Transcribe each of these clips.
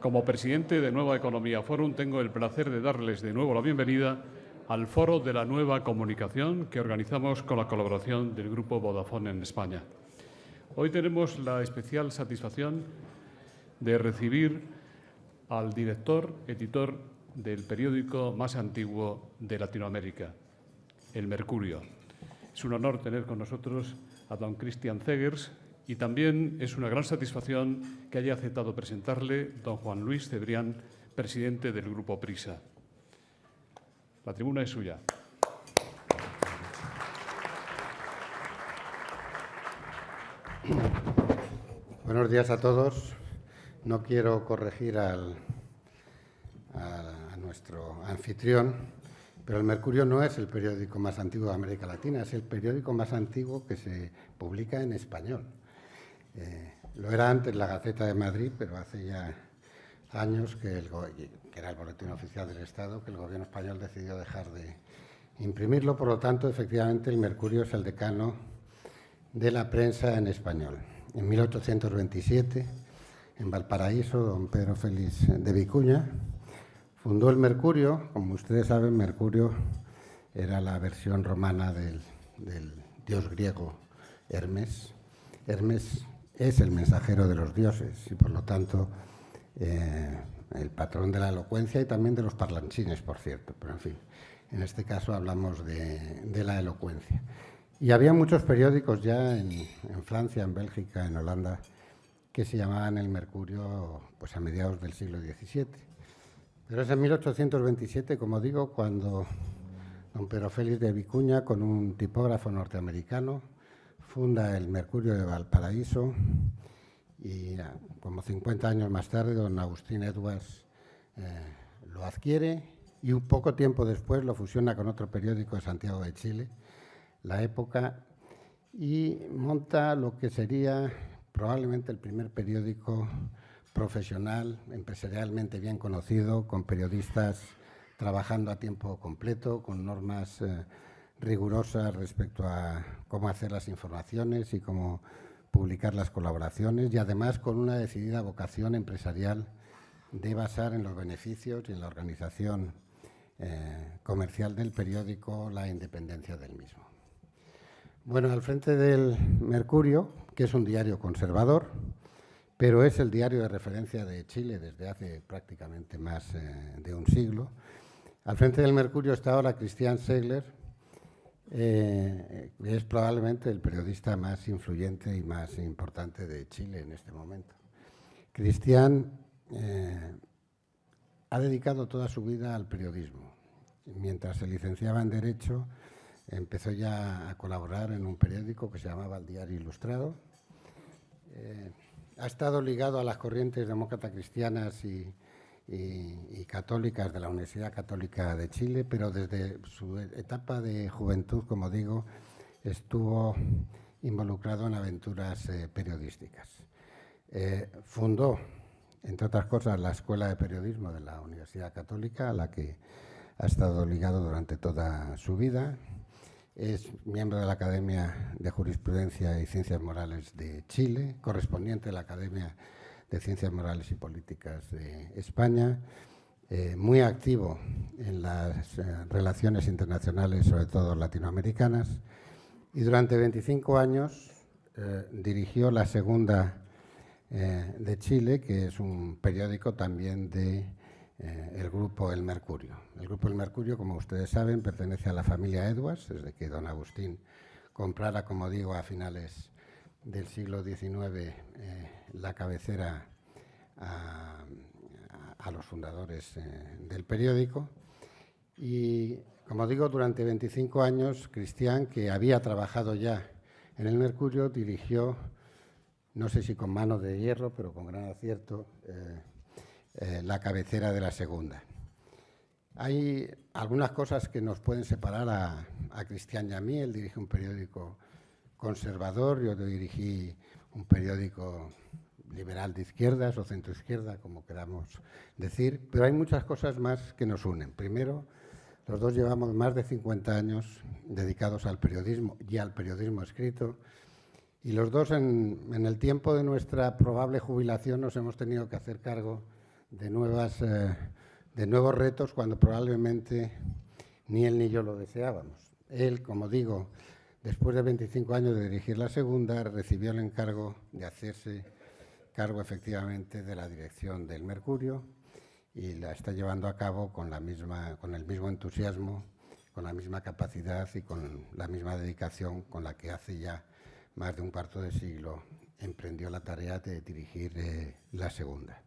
Como presidente de Nueva Economía Forum, tengo el placer de darles de nuevo la bienvenida al Foro de la Nueva Comunicación que organizamos con la colaboración del Grupo Vodafone en España. Hoy tenemos la especial satisfacción de recibir al director, editor del periódico más antiguo de Latinoamérica, El Mercurio. Es un honor tener con nosotros a don Christian Zegers y también es una gran satisfacción que haya aceptado presentarle don Juan Luis Cebrián, presidente del Grupo Prisa. La tribuna es suya. Buenos días a todos. No quiero corregir a nuestro anfitrión, pero El Mercurio no es el periódico más antiguo de América Latina, es el periódico más antiguo que se publica en español. Lo era antes la Gaceta de Madrid, pero hace ya años que era el Boletín Oficial del Estado, que el gobierno español decidió dejar de imprimirlo. Por lo tanto, efectivamente, El Mercurio es el decano de la prensa en español. En 1827, en Valparaíso, don Pedro Félix de Vicuña fundó El Mercurio. Como ustedes saben, Mercurio era la versión romana del dios griego Hermes. Hermes es el mensajero de los dioses y, por lo tanto, el patrón de la elocuencia y también de los parlanchines, por cierto. Pero, en fin, en este caso hablamos de la elocuencia. Y había muchos periódicos ya en Francia, en Bélgica, en Holanda, que se llamaban El Mercurio pues a mediados del siglo XVII. Pero es en 1827, como digo, cuando don Pedro Félix de Vicuña, con un tipógrafo norteamericano, funda El Mercurio de Valparaíso y como 50 años más tarde don Agustín Edwards lo adquiere y un poco tiempo después lo fusiona con otro periódico de Santiago de Chile, La Época, y monta lo que sería probablemente el primer periódico profesional, empresarialmente bien conocido, con periodistas trabajando a tiempo completo, con normas rigurosas respecto a cómo hacer las informaciones y cómo publicar las colaboraciones, y además con una decidida vocación empresarial de basar en los beneficios y en la organización comercial del periódico la independencia del mismo. Bueno, al frente del Mercurio, que es un diario conservador, pero es el diario de referencia de Chile desde hace prácticamente más de un siglo. Al frente del Mercurio está ahora Christian Zegers, es probablemente el periodista más influyente y más importante de Chile en este momento. Christian ha dedicado toda su vida al periodismo. Mientras se licenciaba en Derecho, empezó ya a colaborar en un periódico que se llamaba El Diario Ilustrado. Ha estado ligado a las corrientes demócratas cristianas y católicas de la Universidad Católica de Chile, pero desde su etapa de juventud, como digo, estuvo involucrado en aventuras periodísticas. Fundó, entre otras cosas, la Escuela de Periodismo de la Universidad Católica, a la que ha estado ligado durante toda su vida. Es miembro de la Academia de Jurisprudencia y Ciencias Morales de Chile, correspondiente de la Academia de Ciencias Morales y Políticas de España, muy activo en las relaciones internacionales, sobre todo latinoamericanas, y durante 25 años dirigió La Segunda de Chile, que es un periódico también de el Grupo El Mercurio. El Grupo El Mercurio, como ustedes saben, pertenece a la familia Edwards, desde que don Agustín comprara, como digo, a finales del siglo XIX la cabecera a los fundadores del periódico. Y, como digo, durante 25 años, Christian, que había trabajado ya en El Mercurio, dirigió, no sé si con mano de hierro, pero con gran acierto, la cabecera de La Segunda. Hay algunas cosas que nos pueden separar a Christian y a mí. Él dirige un periódico conservador, yo dirigí un periódico liberal de izquierdas o centroizquierda, como queramos decir, pero hay muchas cosas más que nos unen. Primero, los dos llevamos más de 50 años dedicados al periodismo y al periodismo escrito, y los dos en el tiempo de nuestra probable jubilación nos hemos tenido que hacer cargo de nuevos retos cuando probablemente ni él ni yo lo deseábamos. Él, como digo, después de 25 años de dirigir la segunda, recibió el encargo de hacerse cargo efectivamente de la dirección del Mercurio y la está llevando a cabo con el mismo entusiasmo, con la misma capacidad y con la misma dedicación con la que hace ya más de un cuarto de siglo emprendió la tarea de dirigir la segunda.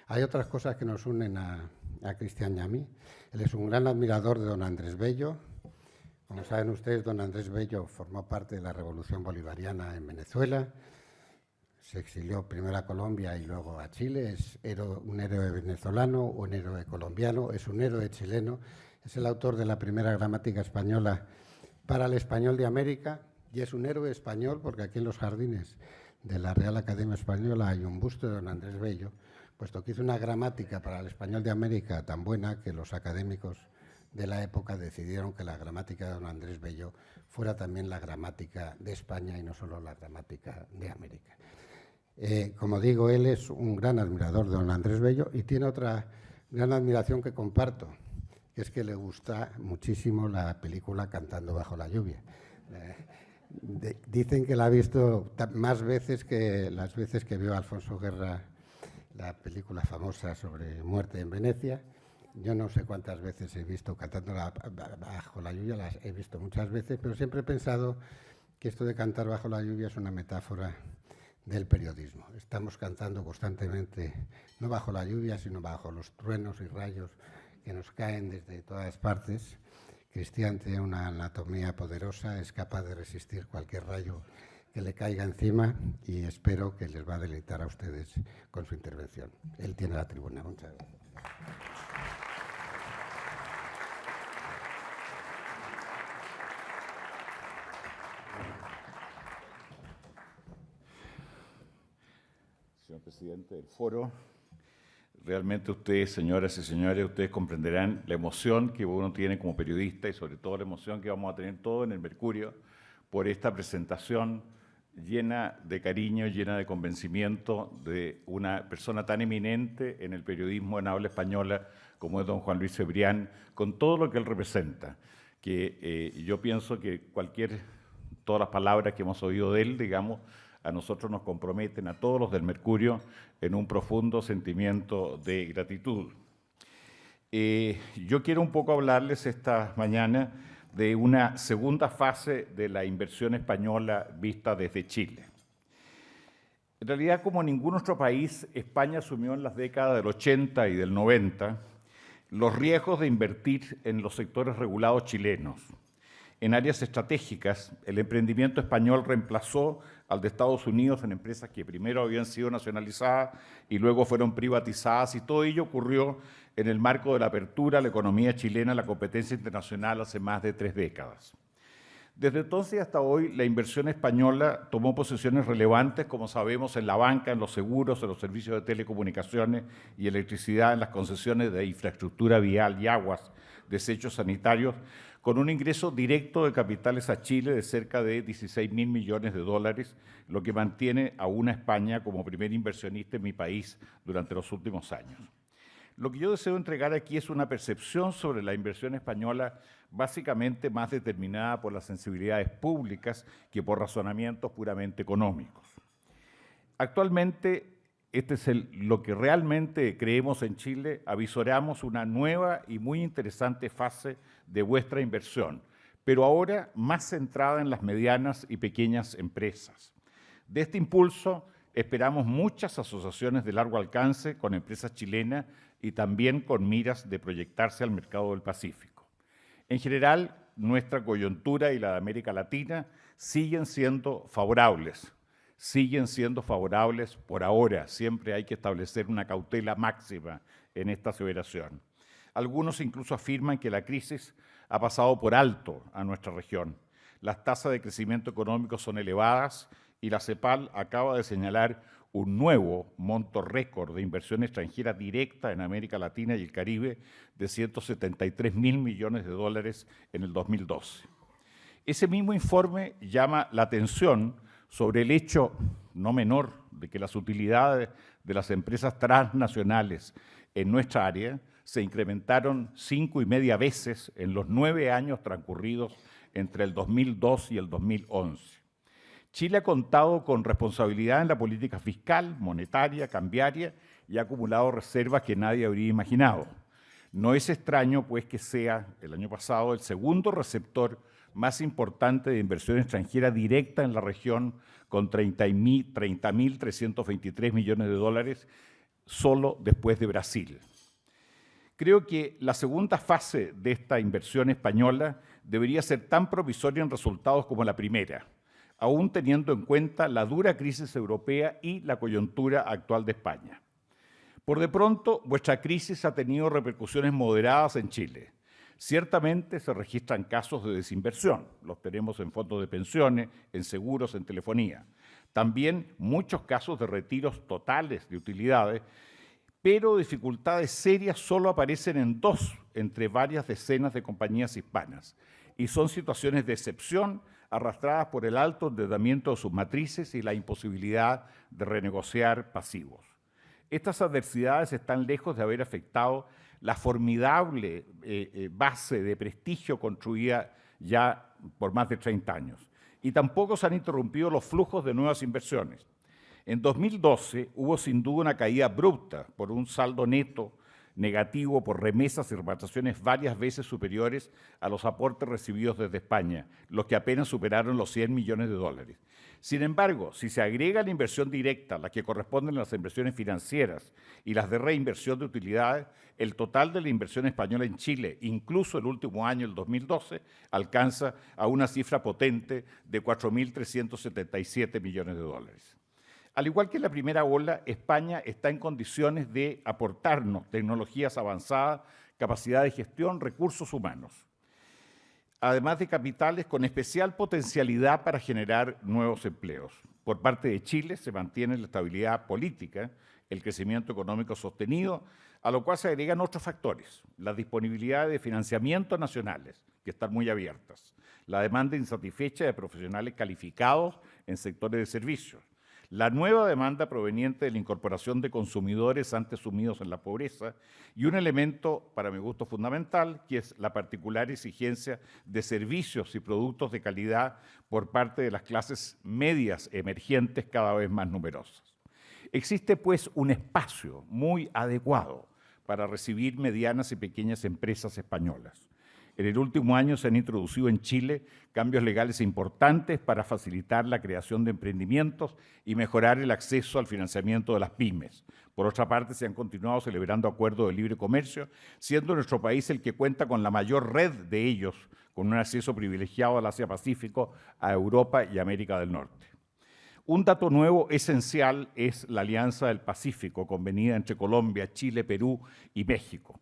Hay otras cosas que nos unen a Cristian y a mí. Él es un gran admirador de don Andrés Bello. Como saben ustedes, don Andrés Bello formó parte de la Revolución Bolivariana en Venezuela. Se exilió primero a Colombia y luego a Chile. Es un héroe venezolano, un héroe colombiano, es un héroe chileno. Es el autor de la primera gramática española para el español de América y es un héroe español porque aquí en los jardines de la Real Academia Española hay un busto de don Andrés Bello, puesto que hizo una gramática para el español de América tan buena que los académicos de la época decidieron que la gramática de don Andrés Bello fuera también la gramática de España y no solo la gramática de América. Como digo, él es un gran admirador de don Andrés Bello y tiene otra gran admiración que comparto, que es que le gusta muchísimo la película Cantando bajo la lluvia. Dicen que la ha visto más veces que las veces que vio a Alfonso Guerra la película famosa sobre muerte en Venecia. Yo no sé cuántas veces he visto Cantando bajo la lluvia, las he visto muchas veces, pero siempre he pensado que esto de cantar bajo la lluvia es una metáfora del periodismo. Estamos cantando constantemente, no bajo la lluvia, sino bajo los truenos y rayos que nos caen desde todas partes. Cristian tiene una anatomía poderosa, es capaz de resistir cualquier rayo que le caiga encima y espero que les va a deleitar a ustedes con su intervención. Él tiene la tribuna. Muchas gracias. Señor presidente del foro, realmente ustedes, señoras y señores, ustedes comprenderán la emoción que uno tiene como periodista y sobre todo la emoción que vamos a tener todos en el Mercurio por esta presentación llena de cariño, llena de convencimiento de una persona tan eminente en el periodismo en habla española como es don Juan Luis Cebrián, con todo lo que él representa, que yo pienso que todas las palabras que hemos oído de él, digamos, a nosotros nos comprometen, a todos los del Mercurio, en un profundo sentimiento de gratitud. Yo quiero un poco hablarles esta mañana de una segunda fase de la inversión española vista desde Chile. En realidad, como ningún otro país, España asumió en las décadas del 80 y del 90 los riesgos de invertir en los sectores regulados chilenos. En áreas estratégicas, el emprendimiento español reemplazó al de Estados Unidos en empresas que primero habían sido nacionalizadas y luego fueron privatizadas, y todo ello ocurrió en el marco de la apertura a la economía chilena a la competencia internacional hace más de 3 décadas. Desde entonces hasta hoy, la inversión española tomó posiciones relevantes, como sabemos, en la banca, en los seguros, en los servicios de telecomunicaciones y electricidad, en las concesiones de infraestructura vial y aguas, desechos sanitarios, con un ingreso directo de capitales a Chile de cerca de 16.000 millones de dólares, lo que mantiene a una España como primer inversionista en mi país durante los últimos años. Lo que yo deseo entregar aquí es una percepción sobre la inversión española básicamente más determinada por las sensibilidades públicas que por razonamientos puramente económicos. Actualmente, este es lo que realmente creemos en Chile, avisoramos una nueva y muy interesante fase de vuestra inversión, pero ahora más centrada en las medianas y pequeñas empresas. De este impulso esperamos muchas asociaciones de largo alcance con empresas chilenas y también con miras de proyectarse al mercado del Pacífico. En general, nuestra coyuntura y la de América Latina siguen siendo favorables por ahora. Siempre hay que establecer una cautela máxima en esta aseveración. Algunos incluso afirman que la crisis ha pasado por alto a nuestra región. Las tasas de crecimiento económico son elevadas y la CEPAL acaba de señalar un nuevo monto récord de inversión extranjera directa en América Latina y el Caribe de 173.000 millones de dólares en el 2012. Ese mismo informe llama la atención sobre el hecho no menor de que las utilidades de las empresas transnacionales en nuestra área se incrementaron 5,5 veces en los 9 años transcurridos entre el 2002 y el 2011. Chile ha contado con responsabilidad en la política fiscal, monetaria, cambiaria y ha acumulado reservas que nadie habría imaginado. No es extraño, pues, que sea el año pasado el segundo receptor más importante de inversión extranjera directa en la región, con 30.323 millones de dólares, solo después de Brasil. Creo que la segunda fase de esta inversión española debería ser tan provisoria en resultados como la primera, aún teniendo en cuenta la dura crisis europea y la coyuntura actual de España. Por de pronto, vuestra crisis ha tenido repercusiones moderadas en Chile. Ciertamente se registran casos de desinversión, los tenemos en fondos de pensiones, en seguros, en telefonía. También muchos casos de retiros totales de utilidades, pero dificultades serias solo aparecen en 2 entre varias decenas de compañías hispanas, y son situaciones de excepción arrastradas por el alto endeudamiento de sus matrices y la imposibilidad de renegociar pasivos. Estas adversidades están lejos de haber afectado la formidable base de prestigio construida ya por más de 30 años. Y tampoco se han interrumpido los flujos de nuevas inversiones. En 2012 hubo sin duda una caída abrupta por un saldo neto negativo por remesas y repatriaciones varias veces superiores a los aportes recibidos desde España, los que apenas superaron los 100 millones de dólares. Sin embargo, si se agrega la inversión directa, la que corresponden a las inversiones financieras y las de reinversión de utilidades, el total de la inversión española en Chile, incluso el último año, el 2012, alcanza a una cifra potente de 4.377 millones de dólares. Al igual que en la primera ola, España está en condiciones de aportarnos tecnologías avanzadas, capacidad de gestión, recursos humanos, además de capitales con especial potencialidad para generar nuevos empleos. Por parte de Chile se mantiene la estabilidad política, el crecimiento económico sostenido, a lo cual se agregan otros factores, la disponibilidad de financiamientos nacionales, que están muy abiertas, la demanda insatisfecha de profesionales calificados en sectores de servicios, la nueva demanda proveniente de la incorporación de consumidores antes sumidos en la pobreza y un elemento, para mi gusto, fundamental, que es la particular exigencia de servicios y productos de calidad por parte de las clases medias emergentes cada vez más numerosas. Existe, pues, un espacio muy adecuado para recibir medianas y pequeñas empresas españolas. En el último año se han introducido en Chile cambios legales importantes para facilitar la creación de emprendimientos y mejorar el acceso al financiamiento de las pymes. Por otra parte, se han continuado celebrando acuerdos de libre comercio, siendo nuestro país el que cuenta con la mayor red de ellos, con un acceso privilegiado al Asia-Pacífico, a Europa y América del Norte. Un dato nuevo esencial es la Alianza del Pacífico, convenida entre Colombia, Chile, Perú y México,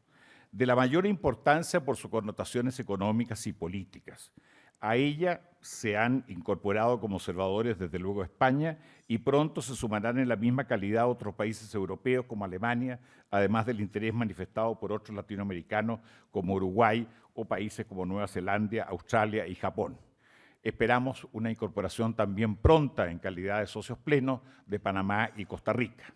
de la mayor importancia por sus connotaciones económicas y políticas. A ella se han incorporado como observadores desde luego España y pronto se sumarán en la misma calidad otros países europeos como Alemania, además del interés manifestado por otros latinoamericanos como Uruguay o países como Nueva Zelanda, Australia y Japón. Esperamos una incorporación también pronta en calidad de socios plenos de Panamá y Costa Rica.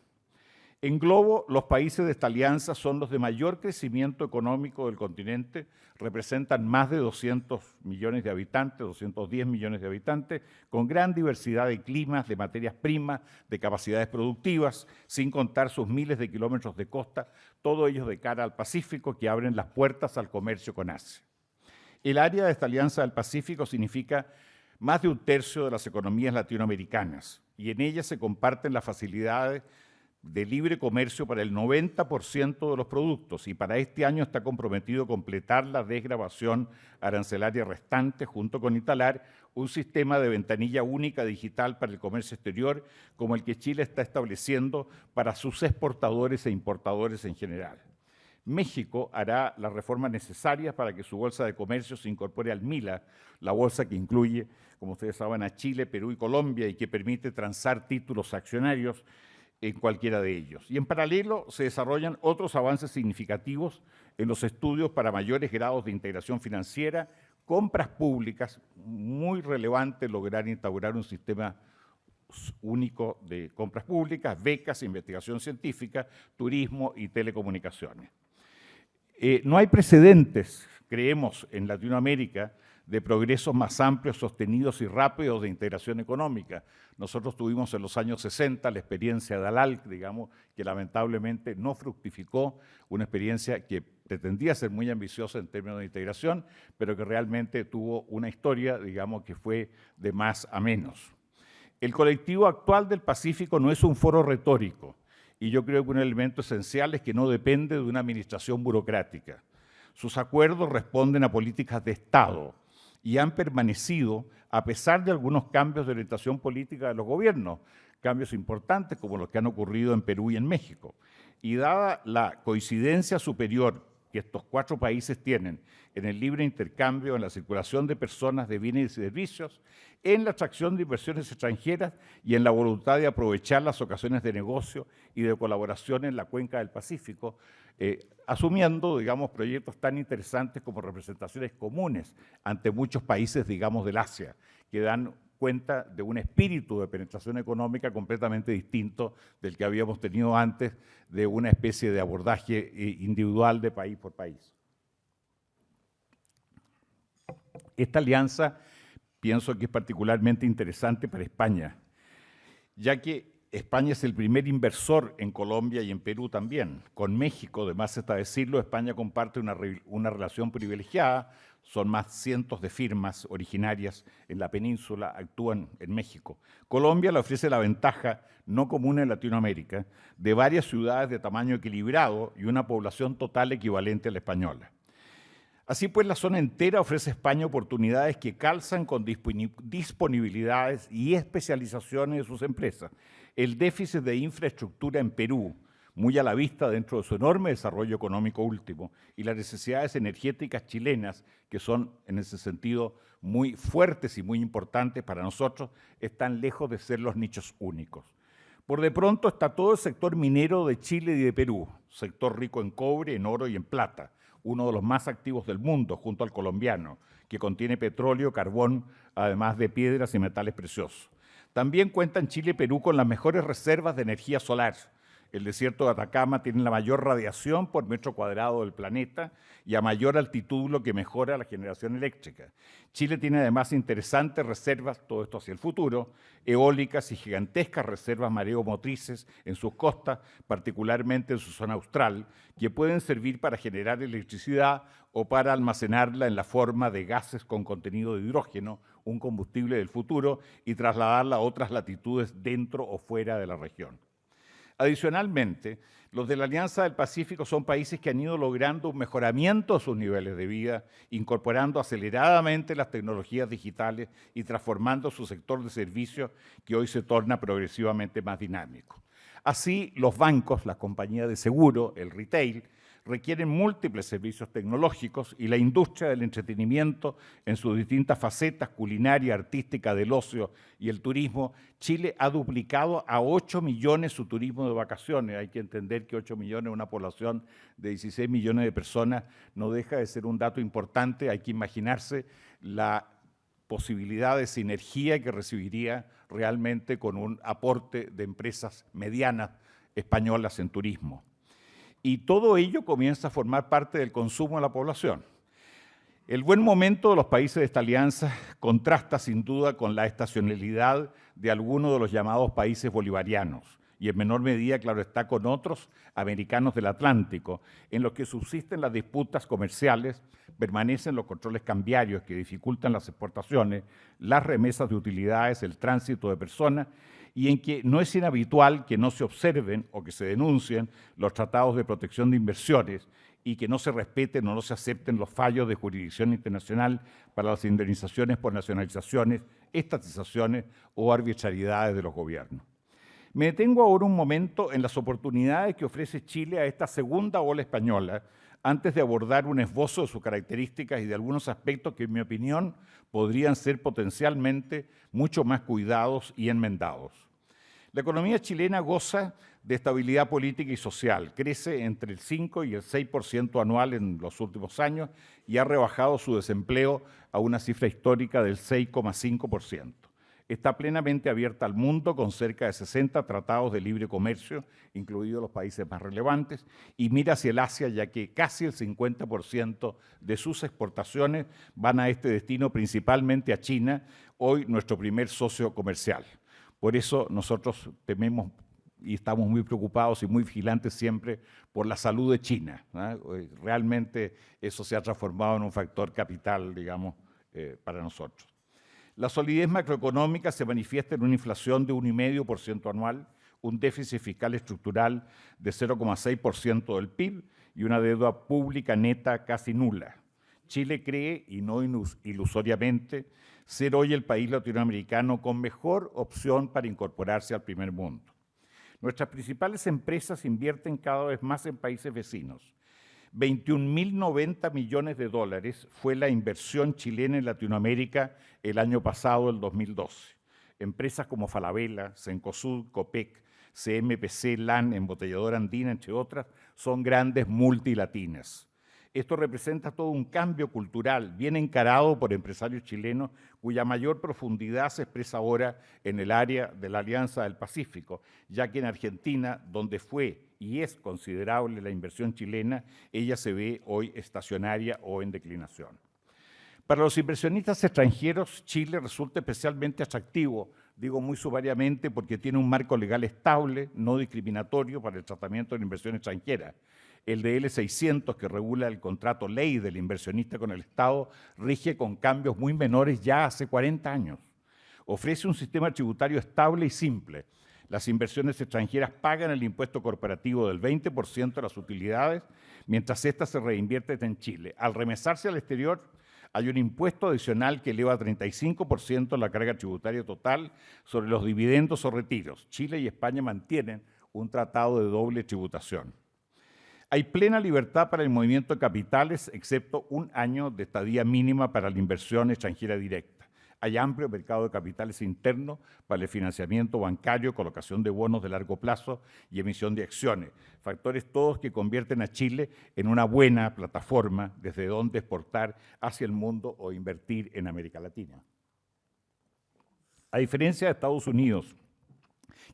En globo, los países de esta alianza son los de mayor crecimiento económico del continente, representan más de 200 millones de habitantes, 210 millones de habitantes, con gran diversidad de climas, de materias primas, de capacidades productivas, sin contar sus miles de kilómetros de costa, todo ello de cara al Pacífico, que abren las puertas al comercio con Asia. El área de esta Alianza del Pacífico significa más de 1/3 de las economías latinoamericanas, y en ella se comparten las facilidades de libre comercio para el 90% de los productos, y para este año está comprometido completar la desgravación arancelaria restante junto con instalar un sistema de ventanilla única digital para el comercio exterior como el que Chile está estableciendo para sus exportadores e importadores en general. México hará las reformas necesarias para que su bolsa de comercio se incorpore al MILA, la bolsa que incluye, como ustedes saben, a Chile, Perú y Colombia y que permite transar títulos accionarios en cualquiera de ellos. Y en paralelo se desarrollan otros avances significativos en los estudios para mayores grados de integración financiera, compras públicas, muy relevante lograr instaurar un sistema único de compras públicas, becas, investigación científica, turismo y telecomunicaciones. No hay precedentes, creemos, en Latinoamérica de progresos más amplios, sostenidos y rápidos de integración económica. Nosotros tuvimos en los años 60 la experiencia de ALALC, digamos, que lamentablemente no fructificó, una experiencia que pretendía ser muy ambiciosa en términos de integración, pero que realmente tuvo una historia, digamos, que fue de más a menos. El colectivo actual del Pacífico no es un foro retórico, y yo creo que un elemento esencial es que no depende de una administración burocrática. Sus acuerdos responden a políticas de Estado y han permanecido a pesar de algunos cambios de orientación política de los gobiernos, cambios importantes como los que han ocurrido en Perú y en México. Y dada la coincidencia superior que estos 4 países tienen en el libre intercambio, en la circulación de personas, de bienes y servicios, en la atracción de inversiones extranjeras y en la voluntad de aprovechar las ocasiones de negocio y de colaboración en la cuenca del Pacífico, asumiendo, digamos, proyectos tan interesantes como representaciones comunes ante muchos países, digamos, del Asia, que dan cuenta de un espíritu de penetración económica completamente distinto del que habíamos tenido antes, de una especie de abordaje individual de país por país. Esta alianza pienso que es particularmente interesante para España, ya que España es el primer inversor en Colombia y en Perú también. Con México, de más está decirlo, España comparte una relación privilegiada. Son más cientos de firmas originarias en la península, actúan en México. Colombia le ofrece la ventaja, no común en Latinoamérica, de varias ciudades de tamaño equilibrado y una población total equivalente a la española. Así pues, la zona entera ofrece a España oportunidades que calzan con disponibilidades y especializaciones de sus empresas. El déficit de infraestructura en Perú, muy a la vista dentro de su enorme desarrollo económico último, y las necesidades energéticas chilenas, que son en ese sentido muy fuertes y muy importantes para nosotros, están lejos de ser los nichos únicos. Por de pronto está todo el sector minero de Chile y de Perú, sector rico en cobre, en oro y en plata, uno de los más activos del mundo, junto al colombiano, que contiene petróleo, carbón, además de piedras y metales preciosos. También cuentan Chile y Perú con las mejores reservas de energía solar. El desierto de Atacama tiene la mayor radiación por metro cuadrado del planeta y a mayor altitud, lo que mejora la generación eléctrica. Chile tiene además interesantes reservas, todo esto hacia el futuro, eólicas y gigantescas reservas mareomotrices en sus costas, particularmente en su zona austral, que pueden servir para generar electricidad o para almacenarla en la forma de gases con contenido de hidrógeno, un combustible del futuro, y trasladarla a otras latitudes dentro o fuera de la región. Adicionalmente, los de la Alianza del Pacífico son países que han ido logrando un mejoramiento de sus niveles de vida, incorporando aceleradamente las tecnologías digitales y transformando su sector de servicios, que hoy se torna progresivamente más dinámico. Así, los bancos, las compañías de seguro, el retail, requieren múltiples servicios tecnológicos y la industria del entretenimiento en sus distintas facetas, culinaria, artística, del ocio y el turismo. Chile ha duplicado a 8 millones su turismo de vacaciones. Hay que entender que 8 millones, una población de 16 millones de personas, no deja de ser un dato importante. Hay que imaginarse la posibilidad de sinergia que recibiría realmente con un aporte de empresas medianas españolas en turismo. Y todo ello comienza a formar parte del consumo de la población. El buen momento de los países de esta alianza contrasta sin duda con la estacionalidad de algunos de los llamados países bolivarianos y en menor medida, claro está, con otros americanos del Atlántico, en los que subsisten las disputas comerciales, permanecen los controles cambiarios que dificultan las exportaciones, las remesas de utilidades, el tránsito de personas, y en que no es inhabitual que no se observen o que se denuncien los tratados de protección de inversiones y que no se respeten o no se acepten los fallos de jurisdicción internacional para las indemnizaciones por nacionalizaciones, estatizaciones o arbitrariedades de los gobiernos. Me detengo ahora un momento en las oportunidades que ofrece Chile a esta segunda ola española, antes de abordar un esbozo de sus características y de algunos aspectos que, en mi opinión, podrían ser potencialmente mucho más cuidados y enmendados. La economía chilena goza de estabilidad política y social, crece entre el 5 y el 6% anual en los últimos años y ha rebajado su desempleo a una cifra histórica del 6,5%. Está plenamente abierta al mundo con cerca de 60 tratados de libre comercio, incluidos los países más relevantes, y mira hacia el Asia, ya que casi el 50% de sus exportaciones van a este destino, principalmente a China, hoy nuestro primer socio comercial. Por eso nosotros tememos y estamos muy preocupados y muy vigilantes siempre por la salud de China, ¿no? Realmente eso se ha transformado en un factor capital, digamos, para nosotros. La solidez macroeconómica se manifiesta en una inflación de 1,5% anual, un déficit fiscal estructural de 0,6% del PIB y una deuda pública neta casi nula. Chile cree, y no ilusoriamente, ser hoy el país latinoamericano con mejor opción para incorporarse al primer mundo. Nuestras principales empresas invierten cada vez más en países vecinos. 21.090 millones de dólares fue la inversión chilena en Latinoamérica el año pasado, el 2012. Empresas como Falabella, Cencosud, Copec, CMPC, LAN, Embotelladora Andina, entre otras, son grandes multilatinas. Esto representa todo un cambio cultural bien encarado por empresarios chilenos cuya mayor profundidad se expresa ahora en el área de la Alianza del Pacífico, ya que en Argentina, donde fue y es considerable la inversión chilena, ella se ve hoy estacionaria o en declinación. Para los inversionistas extranjeros, Chile resulta especialmente atractivo, digo muy sumariamente, porque tiene un marco legal estable, no discriminatorio para el tratamiento de la inversión extranjera. El DL 600, que regula el contrato ley del inversionista con el Estado, rige con cambios muy menores ya hace 40 años. Ofrece un sistema tributario estable y simple. Las inversiones extranjeras pagan el impuesto corporativo del 20% de las utilidades, mientras éstas se reinvierten en Chile. Al remesarse al exterior, hay un impuesto adicional que eleva a 35% la carga tributaria total sobre los dividendos o retiros. Chile y España mantienen un tratado de doble tributación. Hay plena libertad para el movimiento de capitales, excepto un año de estadía mínima para la inversión extranjera directa. Hay amplio mercado de capitales interno para el financiamiento bancario, colocación de bonos de largo plazo y emisión de acciones. Factores todos que convierten a Chile en una buena plataforma desde donde exportar hacia el mundo o invertir en América Latina. A diferencia de Estados Unidos,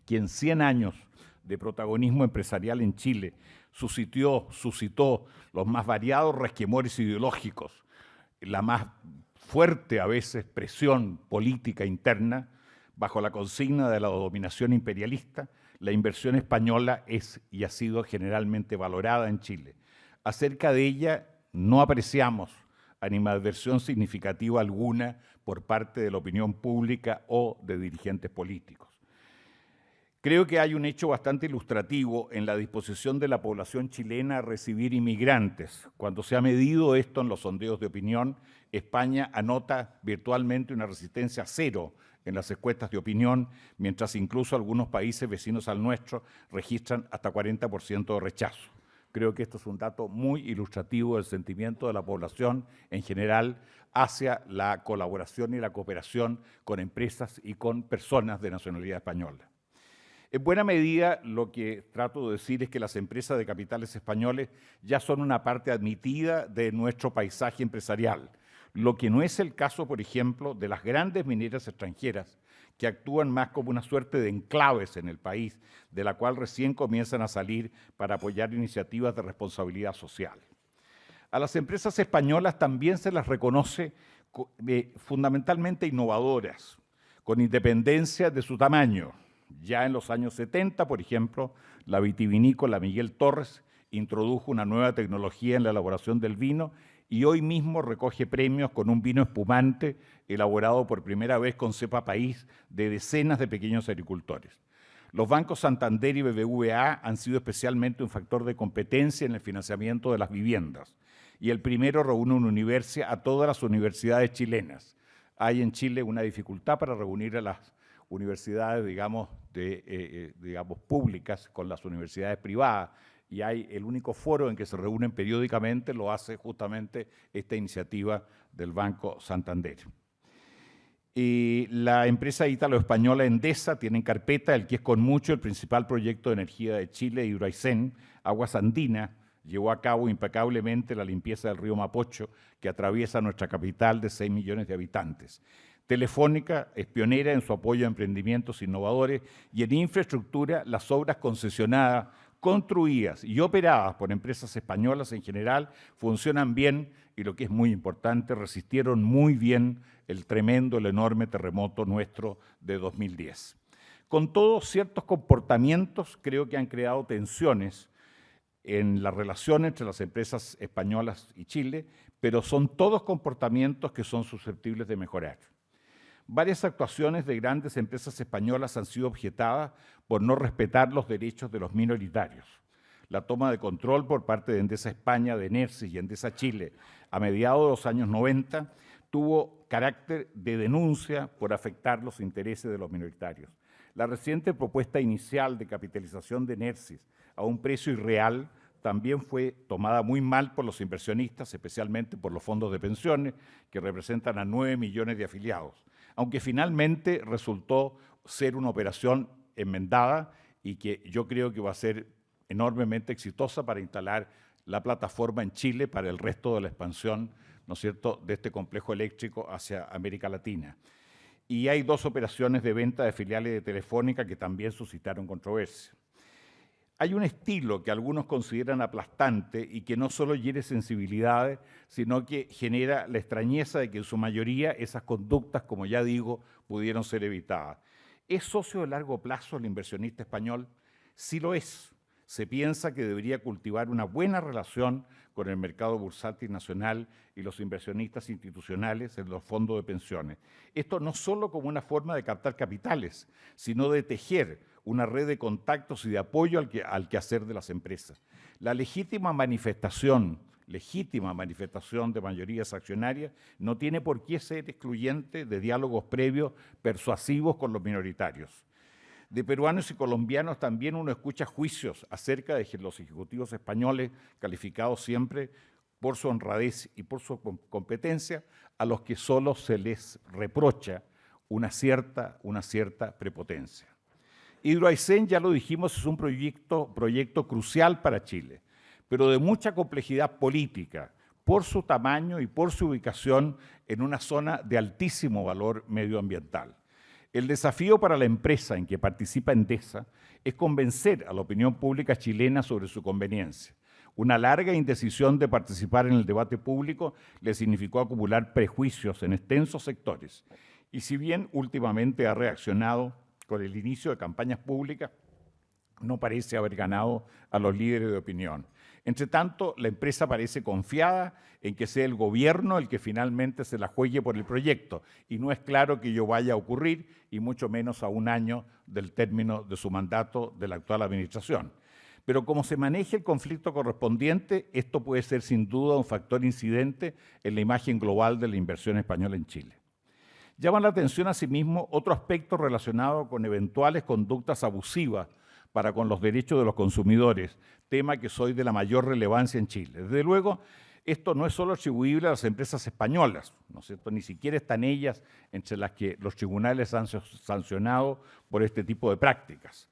quien 100 años de protagonismo empresarial en Chile suscitó los más variados resquemores ideológicos, la más fuerte a veces presión política interna, bajo la consigna de la dominación imperialista, la inversión española es y ha sido generalmente valorada en Chile. Acerca de ella no apreciamos animadversión significativa alguna por parte de la opinión pública o de dirigentes políticos. Creo que hay un hecho bastante ilustrativo en la disposición de la población chilena a recibir inmigrantes. Cuando se ha medido esto en los sondeos de opinión, España anota virtualmente una resistencia cero en las encuestas de opinión, mientras incluso algunos países vecinos al nuestro registran hasta 40% de rechazo. Creo que esto es un dato muy ilustrativo del sentimiento de la población en general hacia la colaboración y la cooperación con empresas y con personas de nacionalidad española. En buena medida, lo que trato de decir es que las empresas de capitales españoles ya son una parte admitida de nuestro paisaje empresarial, lo que no es el caso, por ejemplo, de las grandes mineras extranjeras, que actúan más como una suerte de enclaves en el país, de la cual recién comienzan a salir para apoyar iniciativas de responsabilidad social. A las empresas españolas también se las reconoce fundamentalmente innovadoras, con independencia de su tamaño. Ya en los años 70, por ejemplo, la vitivinícola Miguel Torres introdujo una nueva tecnología en la elaboración del vino y hoy mismo recoge premios con un vino espumante elaborado por primera vez con cepa país de decenas de pequeños agricultores. Los bancos Santander y BBVA han sido especialmente un factor de competencia en el financiamiento de las viviendas y el primero reúne una universidad a todas las universidades chilenas. Hay en Chile una dificultad para reunir a las universidades, digamos, públicas con las universidades privadas, y hay el único foro en que se reúnen periódicamente, lo hace justamente esta iniciativa del Banco Santander. Y la empresa ítalo-española Endesa tiene en carpeta el que es con mucho el principal proyecto de energía de Chile, Hidroaicén, Aguas Andinas, llevó a cabo impecablemente la limpieza del río Mapocho, que atraviesa nuestra capital de 6 millones de habitantes. Telefónica es pionera en su apoyo a emprendimientos innovadores y en infraestructura las obras concesionadas, construidas y operadas por empresas españolas en general funcionan bien y, lo que es muy importante, resistieron muy bien el enorme terremoto nuestro de 2010. Con todos ciertos comportamientos creo que han creado tensiones en la relación entre las empresas españolas y Chile, pero son todos comportamientos que son susceptibles de mejorar. Varias actuaciones de grandes empresas españolas han sido objetadas por no respetar los derechos de los minoritarios. La toma de control por parte de Endesa España, de Nersis y Endesa Chile a mediados de los años 90 tuvo carácter de denuncia por afectar los intereses de los minoritarios. La reciente propuesta inicial de capitalización de Nersis a un precio irreal también fue tomada muy mal por los inversionistas, especialmente por los fondos de pensiones, que representan a 9 millones de afiliados, aunque finalmente resultó ser una operación enmendada y que yo creo que va a ser enormemente exitosa para instalar la plataforma en Chile para el resto de la expansión, ¿no es cierto?, de este complejo eléctrico hacia América Latina. Y hay 2 operaciones de venta de filiales de Telefónica que también suscitaron controversia. Hay un estilo que algunos consideran aplastante y que no solo hiere sensibilidades, sino que genera la extrañeza de que en su mayoría esas conductas, como ya digo, pudieron ser evitadas. ¿Es socio de largo plazo el inversionista español? Sí lo es. Se piensa que debería cultivar una buena relación con el mercado bursátil nacional y los inversionistas institucionales en los fondos de pensiones. Esto no solo como una forma de captar capitales, sino de tejer una red de contactos y de apoyo al quehacer de las empresas. La legítima manifestación de mayorías accionarias no tiene por qué ser excluyente de diálogos previos persuasivos con los minoritarios. De peruanos y colombianos también uno escucha juicios acerca de los ejecutivos españoles, calificados siempre por su honradez y por su competencia, a los que solo se les reprocha una cierta prepotencia. Hidroaicén, ya lo dijimos, es un proyecto crucial para Chile, pero de mucha complejidad política, por su tamaño y por su ubicación en una zona de altísimo valor medioambiental. El desafío para la empresa en que participa Endesa es convencer a la opinión pública chilena sobre su conveniencia. Una larga indecisión de participar en el debate público le significó acumular prejuicios en extensos sectores. Y si bien últimamente ha reaccionado con el inicio de campañas públicas, no parece haber ganado a los líderes de opinión. Entre tanto, la empresa parece confiada en que sea el gobierno el que finalmente se la juegue por el proyecto, y no es claro que ello vaya a ocurrir, y mucho menos a un año del término de su mandato de la actual administración. Pero como se maneje el conflicto correspondiente, esto puede ser sin duda un factor incidente en la imagen global de la inversión española en Chile. Llama la atención asimismo otro aspecto relacionado con eventuales conductas abusivas para con los derechos de los consumidores, tema que es hoy de la mayor relevancia en Chile. Desde luego, esto no es solo atribuible a las empresas españolas, ¿no es cierto? Ni siquiera están ellas entre las que los tribunales han sancionado por este tipo de prácticas.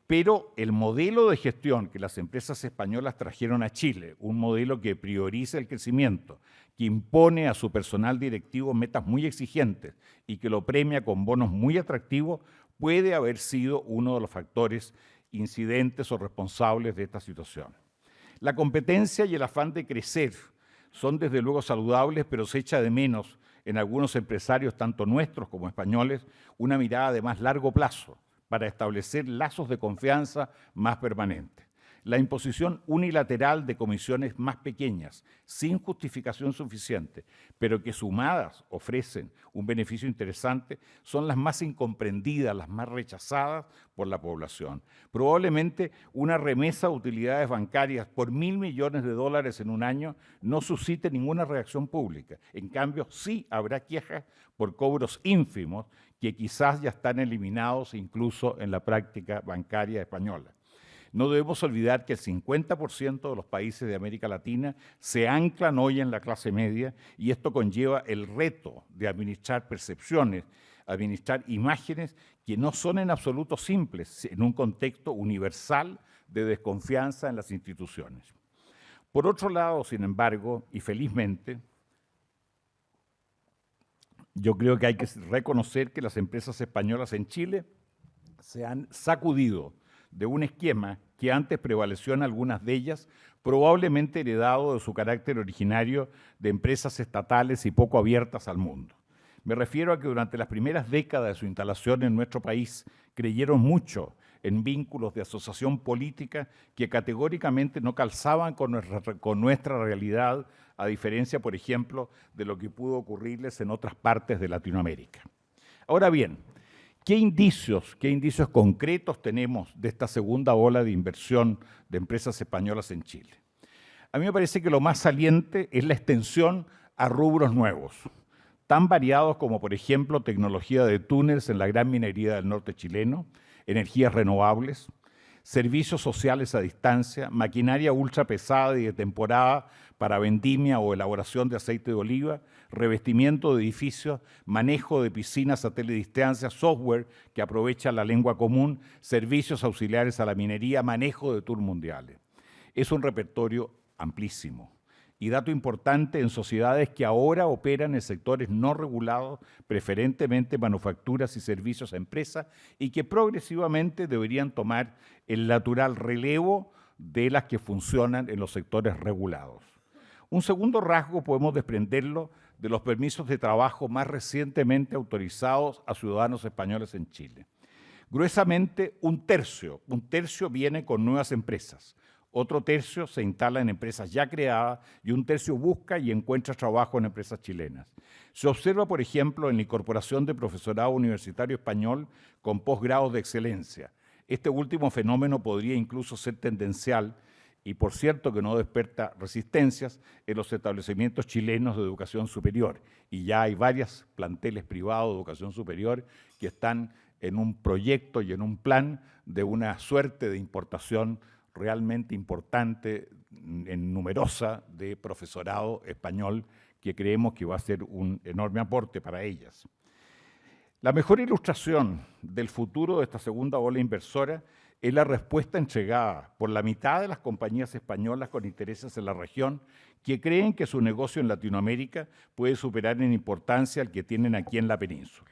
Pero el modelo de gestión que las empresas españolas trajeron a Chile, un modelo que prioriza el crecimiento, que impone a su personal directivo metas muy exigentes y que lo premia con bonos muy atractivos, puede haber sido uno de los factores incidentes o responsables de esta situación. La competencia y el afán de crecer son desde luego saludables, pero se echa de menos en algunos empresarios, tanto nuestros como españoles, una mirada de más largo plazo para establecer lazos de confianza más permanentes. La imposición unilateral de comisiones más pequeñas, sin justificación suficiente, pero que sumadas ofrecen un beneficio interesante, son las más incomprendidas, las más rechazadas por la población. Probablemente una remesa de utilidades bancarias por $1.000 millones en un año no suscite ninguna reacción pública. En cambio, sí habrá quejas por cobros ínfimos que quizás ya están eliminados incluso en la práctica bancaria española. No debemos olvidar que el 50% de los países de América Latina se anclan hoy en la clase media y esto conlleva el reto de administrar percepciones, administrar imágenes que no son en absoluto simples en un contexto universal de desconfianza en las instituciones. Por otro lado, sin embargo, y felizmente, Yo creo que hay que reconocer que las empresas españolas en Chile se han sacudido de un esquema que antes prevaleció en algunas de ellas, probablemente heredado de su carácter originario de empresas estatales y poco abiertas al mundo. Me refiero a que durante las primeras décadas de su instalación en nuestro país creyeron mucho en vínculos de asociación política que categóricamente no calzaban con nuestra realidad, a diferencia, por ejemplo, de lo que pudo ocurrirles en otras partes de Latinoamérica. Ahora bien, ¿qué indicios concretos tenemos de esta segunda ola de inversión de empresas españolas en Chile? A mí me parece que lo más saliente es la extensión a rubros nuevos, tan variados como, por ejemplo, tecnología de túneles en la gran minería del norte chileno, energías renovables, servicios sociales a distancia, maquinaria ultra pesada y de temporada para vendimia o elaboración de aceite de oliva, revestimiento de edificios, manejo de piscinas a teledistancia, software que aprovecha la lengua común, servicios auxiliares a la minería, manejo de tours mundiales. Es un repertorio amplísimo. Y dato importante, en sociedades que ahora operan en sectores no regulados, preferentemente manufacturas y servicios a empresas, y que progresivamente deberían tomar el natural relevo de las que funcionan en los sectores regulados. Un segundo rasgo podemos desprenderlo de los permisos de trabajo más recientemente autorizados a ciudadanos españoles en Chile. Gruesamente, un tercio viene con nuevas empresas. Otro tercio se instala en empresas ya creadas y un tercio busca y encuentra trabajo en empresas chilenas. Se observa, por ejemplo, en la incorporación de profesorado universitario español con posgrados de excelencia. Este último fenómeno podría incluso ser tendencial y, por cierto, que no desperta resistencias en los establecimientos chilenos de educación superior. Y ya hay varios planteles privados de educación superior que están en un proyecto y en un plan de una suerte de importación realmente importante, numerosa, de profesorado español que creemos que va a ser un enorme aporte para ellas. La mejor ilustración del futuro de esta segunda ola inversora es la respuesta entregada por la mitad de las compañías españolas con intereses en la región que creen que su negocio en Latinoamérica puede superar en importancia al que tienen aquí en la península.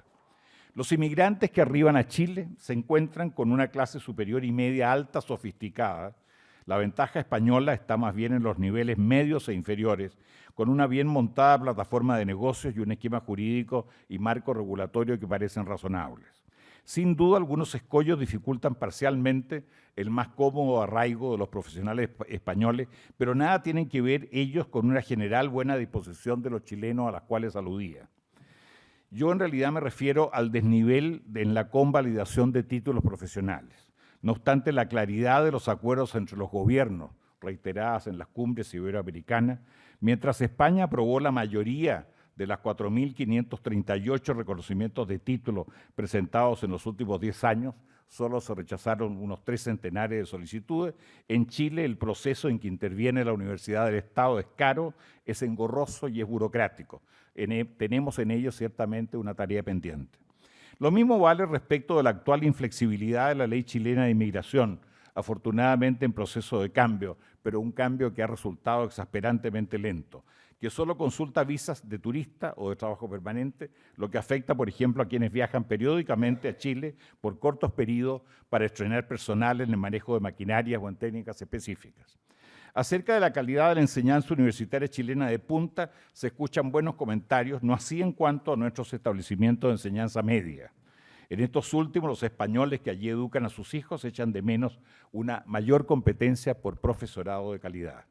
Los inmigrantes que arriban a Chile se encuentran con una clase superior y media alta sofisticada. La ventaja española está más bien en los niveles medios e inferiores, con una bien montada plataforma de negocios y un esquema jurídico y marco regulatorio que parecen razonables. Sin duda, algunos escollos dificultan parcialmente el más cómodo arraigo de los profesionales españoles, pero nada tienen que ver ellos con una general buena disposición de los chilenos a las cuales aludía. Yo en realidad me refiero al desnivel en la convalidación de títulos profesionales. No obstante, la claridad de los acuerdos entre los gobiernos, reiteradas en las cumbres iberoamericanas, mientras España aprobó la mayoría de las 4.538 reconocimientos de título presentados en los últimos 10 años, solo se rechazaron unos 3 centenares de solicitudes. En Chile, el proceso en que interviene la Universidad del Estado es caro, es engorroso y es burocrático. Tenemos en ello ciertamente una tarea pendiente. Lo mismo vale respecto de la actual inflexibilidad de la ley chilena de inmigración, afortunadamente en proceso de cambio, pero un cambio que ha resultado exasperantemente lento, que solo consulta visas de turista o de trabajo permanente, lo que afecta, por ejemplo, a quienes viajan periódicamente a Chile por cortos periodos para estrenar personal en el manejo de maquinarias o en técnicas específicas. Acerca de la calidad de la enseñanza universitaria chilena de punta, se escuchan buenos comentarios, no así en cuanto a nuestros establecimientos de enseñanza media. En estos últimos, los españoles que allí educan a sus hijos echan de menos una mayor competencia por profesorado de calidad.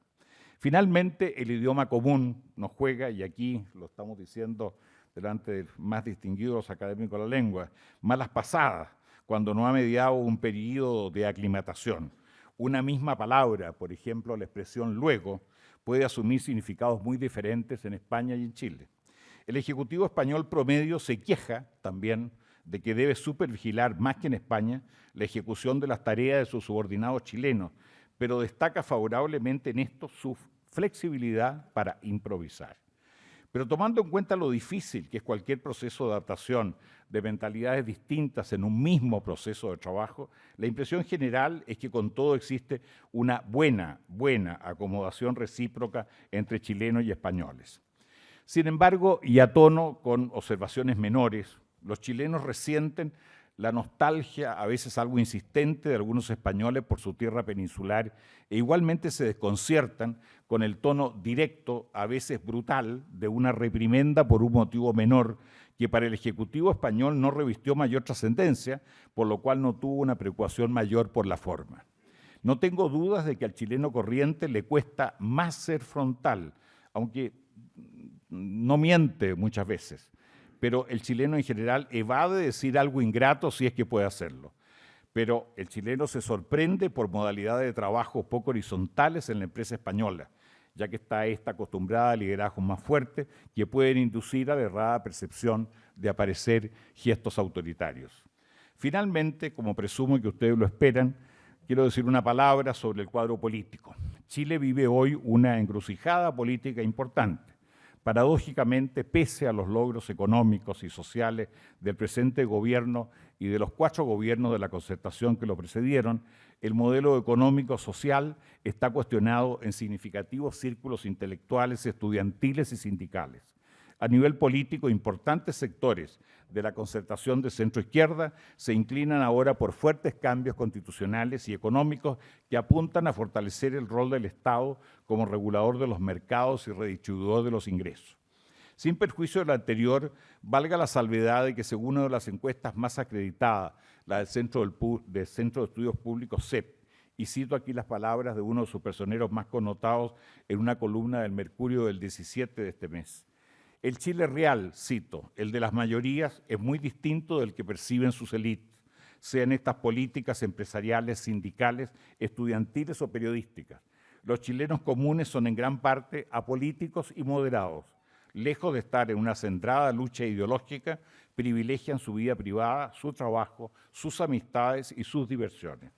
Finalmente, el idioma común nos juega, y aquí lo estamos diciendo delante del más distinguido de los académicos de la lengua, malas pasadas, cuando no ha mediado un periodo de aclimatación. Una misma palabra, por ejemplo, la expresión luego, puede asumir significados muy diferentes en España y en Chile. El Ejecutivo español promedio se queja también de que debe supervigilar, más que en España, la ejecución de las tareas de sus subordinados chilenos, pero destaca favorablemente en esto su flexibilidad para improvisar. Pero tomando en cuenta lo difícil que es cualquier proceso de adaptación de mentalidades distintas en un mismo proceso de trabajo, la impresión general es que con todo existe una buena acomodación recíproca entre chilenos y españoles. Sin embargo, y a tono con observaciones menores, los chilenos resienten la nostalgia, a veces algo insistente, de algunos españoles por su tierra peninsular e igualmente se desconciertan con el tono directo, a veces brutal, de una reprimenda por un motivo menor que para el Ejecutivo español no revistió mayor trascendencia, por lo cual no tuvo una preocupación mayor por la forma. No tengo dudas de que al chileno corriente le cuesta más ser frontal, aunque no miente muchas veces, pero el chileno en general evade decir algo ingrato si es que puede hacerlo. Pero el chileno se sorprende por modalidades de trabajo poco horizontales en la empresa española, ya que está esta acostumbrada a liderazgos más fuertes que pueden inducir a la errada percepción de aparecer gestos autoritarios. Finalmente, como presumo que ustedes lo esperan, quiero decir una palabra sobre el cuadro político. Chile vive hoy una encrucijada política importante. Paradójicamente, pese a los logros económicos y sociales del presente gobierno y de los 4 gobiernos de la concertación que lo precedieron, el modelo económico-social está cuestionado en significativos círculos intelectuales, estudiantiles y sindicales. A nivel político, importantes sectores de la concertación de centro-izquierda se inclinan ahora por fuertes cambios constitucionales y económicos que apuntan a fortalecer el rol del Estado como regulador de los mercados y redistribuidor de los ingresos. Sin perjuicio de lo anterior, valga la salvedad de que según una de las encuestas más acreditadas, la del Centro de Estudios Públicos CEP, y cito aquí las palabras de uno de sus personeros más connotados en una columna del Mercurio del 17 de este mes, el Chile real, cito, el de las mayorías, es muy distinto del que perciben sus élites, sean estas políticas empresariales, sindicales, estudiantiles o periodísticas. Los chilenos comunes son en gran parte apolíticos y moderados. Lejos de estar en una centrada lucha ideológica, privilegian su vida privada, su trabajo, sus amistades y sus diversiones.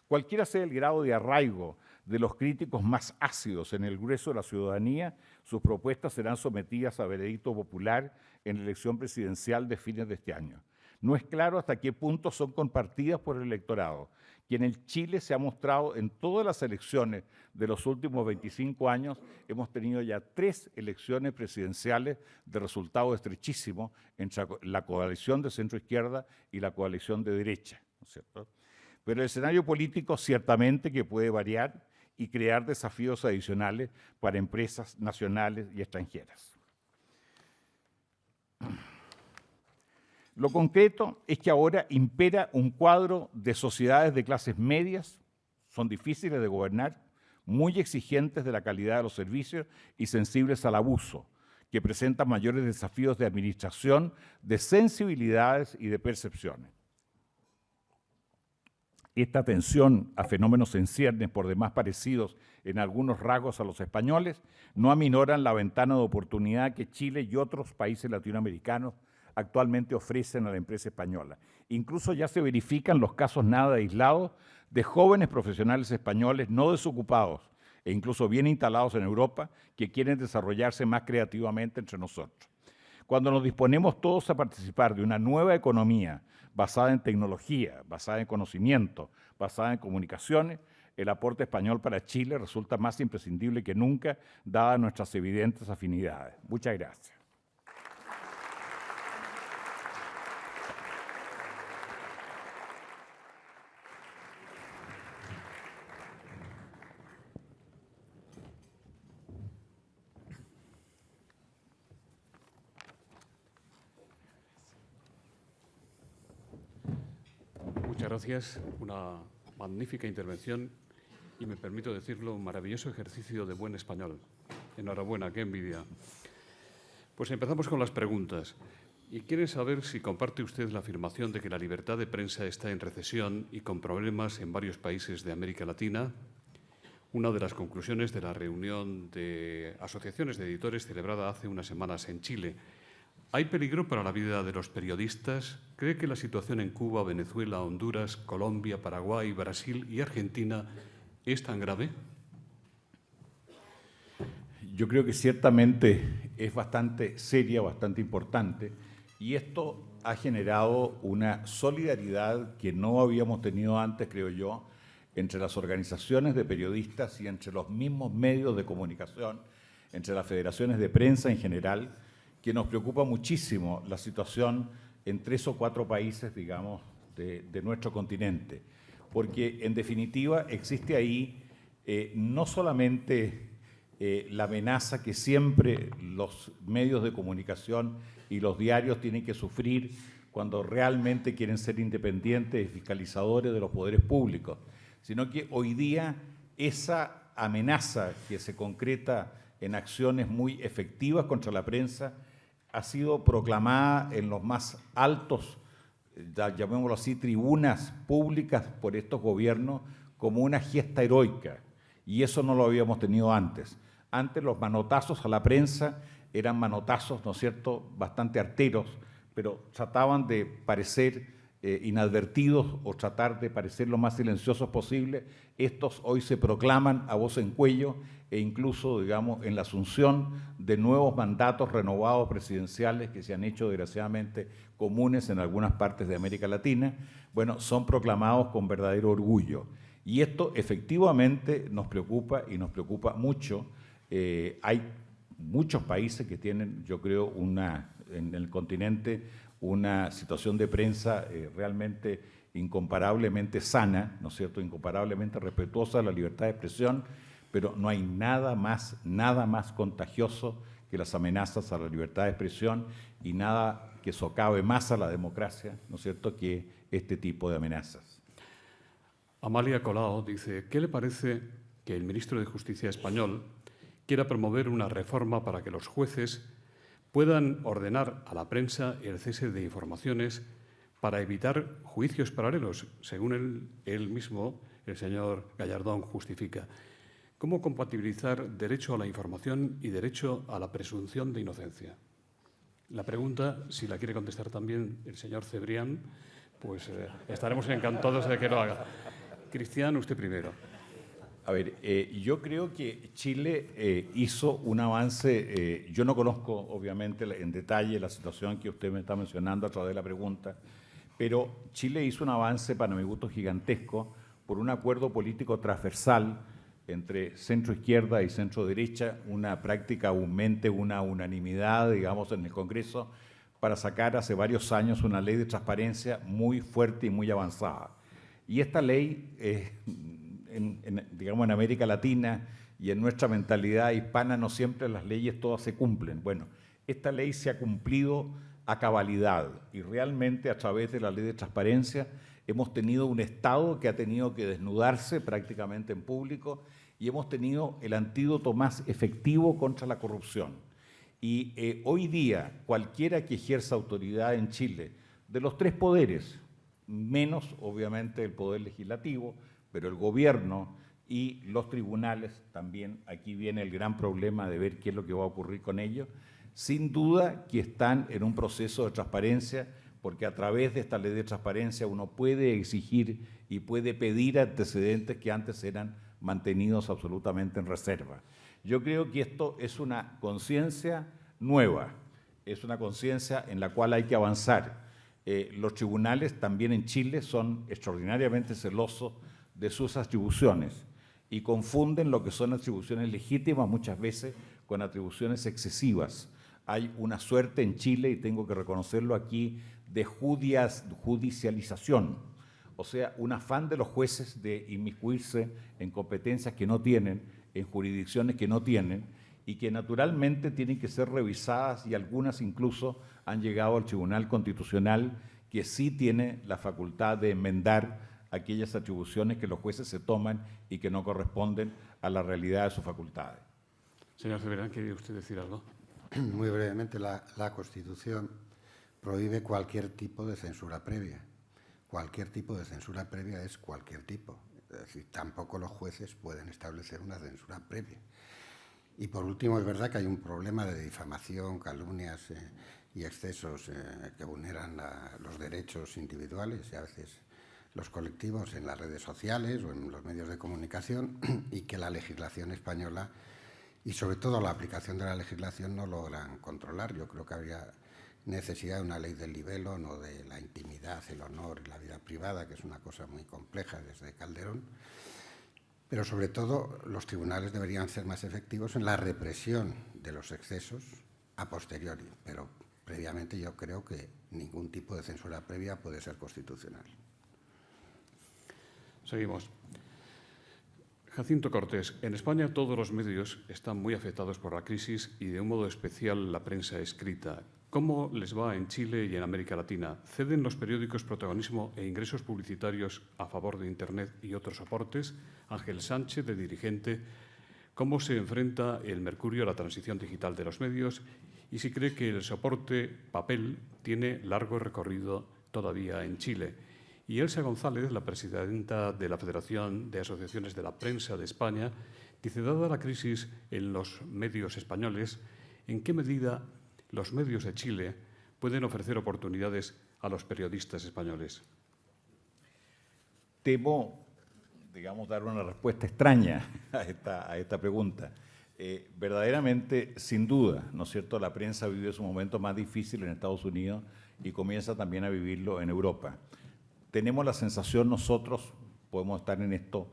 Cualquiera sea el grado de arraigo de los críticos más ácidos en el grueso de la ciudadanía, sus propuestas serán sometidas a veredicto popular en la elección presidencial de fines de este año. No es claro hasta qué punto son compartidas por el electorado, quien en Chile se ha mostrado en todas las elecciones de los últimos 25 años. Hemos tenido ya 3 elecciones presidenciales de resultado estrechísimo entre la coalición de centro-izquierda y la coalición de derecha, ¿no es cierto? Pero el escenario político ciertamente que puede variar y crear desafíos adicionales para empresas nacionales y extranjeras. Lo concreto es que ahora impera un cuadro de sociedades de clases medias, son difíciles de gobernar, muy exigentes de la calidad de los servicios y sensibles al abuso, que presentan mayores desafíos de administración, de sensibilidades y de percepciones. Esta atención a fenómenos en ciernes por demás parecidos en algunos rasgos a los españoles no aminoran la ventana de oportunidad que Chile y otros países latinoamericanos actualmente ofrecen a la empresa española. Incluso ya se verifican los casos nada aislados de jóvenes profesionales españoles no desocupados e incluso bien instalados en Europa que quieren desarrollarse más creativamente entre nosotros. Cuando nos disponemos todos a participar de una nueva economía basada en tecnología, basada en conocimiento, basada en comunicaciones, el aporte español para Chile resulta más imprescindible que nunca, dadas nuestras evidentes afinidades. Muchas gracias. Muchas gracias. Una magnífica intervención y, me permito decirlo, un maravilloso ejercicio de buen español. Enhorabuena, qué envidia. Pues empezamos con las preguntas. Y quieren saber si comparte usted la afirmación de que la libertad de prensa está en recesión y con problemas en varios países de América Latina. Una de las conclusiones de la reunión de asociaciones de editores celebrada hace unas semanas en Chile. ¿Hay peligro para la vida de los periodistas? ¿Cree que la situación en Cuba, Venezuela, Honduras, Colombia, Paraguay, Brasil y Argentina es tan grave? Yo creo que ciertamente es bastante seria, bastante importante, y esto ha generado una solidaridad que no habíamos tenido antes, creo yo, entre las organizaciones de periodistas y entre los mismos medios de comunicación, entre las federaciones de prensa en general, que nos preocupa muchísimo la situación en 3 o 4 países, digamos, de nuestro continente. Porque, en definitiva, existe ahí no solamente la amenaza que siempre los medios de comunicación y los diarios tienen que sufrir cuando realmente quieren ser independientes y fiscalizadores de los poderes públicos, sino que hoy día esa amenaza que se concreta en acciones muy efectivas contra la prensa ha sido proclamada en los más altos, llamémoslo así, tribunas públicas por estos gobiernos como una gesta heroica, y eso no lo habíamos tenido antes. Antes los manotazos a la prensa eran manotazos, ¿no es cierto?, bastante arteros, pero trataban de parecer inadvertidos o tratar de parecer lo más silenciosos posible. Estos hoy se proclaman a voz en cuello e incluso, digamos, en la asunción de nuevos mandatos renovados presidenciales que se han hecho desgraciadamente comunes en algunas partes de América Latina, bueno, son proclamados con verdadero orgullo. Y esto efectivamente nos preocupa y nos preocupa mucho. Hay muchos países que tienen, yo creo, en el continente una situación de prensa realmente incomparablemente sana, ¿no es cierto?, incomparablemente respetuosa de la libertad de expresión, pero no hay nada más contagioso que las amenazas a la libertad de expresión y nada que socave más a la democracia, ¿no es cierto?, que este tipo de amenazas. Amalia Colau dice, ¿qué le parece que el ministro de Justicia español quiera promover una reforma para que los jueces puedan ordenar a la prensa el cese de informaciones para evitar juicios paralelos, según él mismo, el señor Gallardón, justifica? ¿Cómo compatibilizar derecho a la información y derecho a la presunción de inocencia? La pregunta, si la quiere contestar también el señor Cebrián, pues estaremos encantados de que lo haga. Cristian, usted primero. A ver, yo creo que Chile hizo un avance. Yo no conozco, obviamente, en detalle la situación que usted me está mencionando a través de la pregunta, pero Chile hizo un avance, para mi gusto, gigantesco por un acuerdo político transversal entre centro-izquierda y centro-derecha, una prácticamente una unanimidad, digamos, en el Congreso, para sacar hace varios años una ley de transparencia muy fuerte y muy avanzada. Y esta ley, digamos, en América Latina y en nuestra mentalidad hispana, no siempre las leyes todas se cumplen. Bueno, esta ley se ha cumplido a cabalidad y realmente a través de la ley de transparencia hemos tenido un Estado que ha tenido que desnudarse prácticamente en público y hemos tenido el antídoto más efectivo contra la corrupción. Y hoy día, cualquiera que ejerza autoridad en Chile, de los 3 poderes, menos obviamente el poder legislativo, pero el gobierno y los tribunales también, aquí viene el gran problema de ver qué es lo que va a ocurrir con ellos, sin duda que están en un proceso de transparencia, porque a través de esta ley de transparencia uno puede exigir y puede pedir antecedentes que antes eran mantenidos absolutamente en reserva. Yo creo que esto es una conciencia nueva, es una conciencia en la cual hay que avanzar. Los tribunales también en Chile son extraordinariamente celosos de sus atribuciones y confunden lo que son atribuciones legítimas muchas veces con atribuciones excesivas. Hay una suerte en Chile, y tengo que reconocerlo aquí, de judicialización, o sea, un afán de los jueces de inmiscuirse en competencias que no tienen, en jurisdicciones que no tienen, y que naturalmente tienen que ser revisadas, y algunas incluso han llegado al Tribunal Constitucional, que sí tiene la facultad de enmendar aquellas atribuciones que los jueces se toman y que no corresponden a la realidad de sus facultades. Señor Cebrián, ¿quiere usted decir algo? Muy brevemente, la Constitución prohíbe cualquier tipo de censura previa. Cualquier tipo de censura previa es cualquier tipo. Es decir, tampoco los jueces pueden establecer una censura previa. Y por último, es verdad que hay un problema de difamación, calumnias y excesos que vulneran los derechos individuales y a veces los colectivos en las redes sociales o en los medios de comunicación, y que la legislación española y sobre todo la aplicación de la legislación no logran controlar. Yo creo que habría necesidad de una ley del libelo, no de la intimidad, el honor y la vida privada, que es una cosa muy compleja desde Calderón. Pero sobre todo los tribunales deberían ser más efectivos en la represión de los excesos a posteriori, pero previamente yo creo que ningún tipo de censura previa puede ser constitucional. Seguimos. Jacinto Cortés, en España todos los medios están muy afectados por la crisis y de un modo especial la prensa escrita. ¿Cómo les va en Chile y en América Latina? ¿Ceden los periódicos protagonismo e ingresos publicitarios a favor de Internet y otros soportes? Ángel Sánchez, de dirigente, ¿cómo se enfrenta el Mercurio a la transición digital de los medios? Y si cree que el soporte papel tiene largo recorrido todavía en Chile. Y Elsa González, la presidenta de la Federación de Asociaciones de la Prensa de España, dice, dada la crisis en los medios españoles, ¿en qué medida los medios de Chile pueden ofrecer oportunidades a los periodistas españoles? Temo, dar una respuesta extraña a esta pregunta. Verdaderamente, sin duda, ¿no es cierto?, la prensa vive su momento más difícil en Estados Unidos y comienza también a vivirlo en Europa. Tenemos la sensación nosotros, podemos estar en esto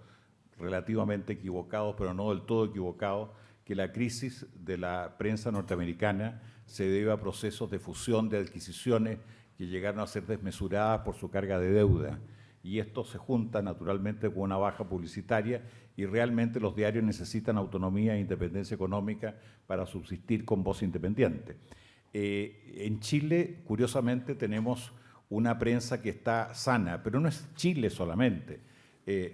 relativamente equivocados, pero no del todo equivocados, que la crisis de la prensa norteamericana se debe a procesos de fusión de adquisiciones que llegaron a ser desmesuradas por su carga de deuda. Y esto se junta naturalmente con una baja publicitaria y realmente los diarios necesitan autonomía e independencia económica para subsistir con voz independiente. En Chile, curiosamente, tenemos una prensa que está sana, pero no es Chile solamente.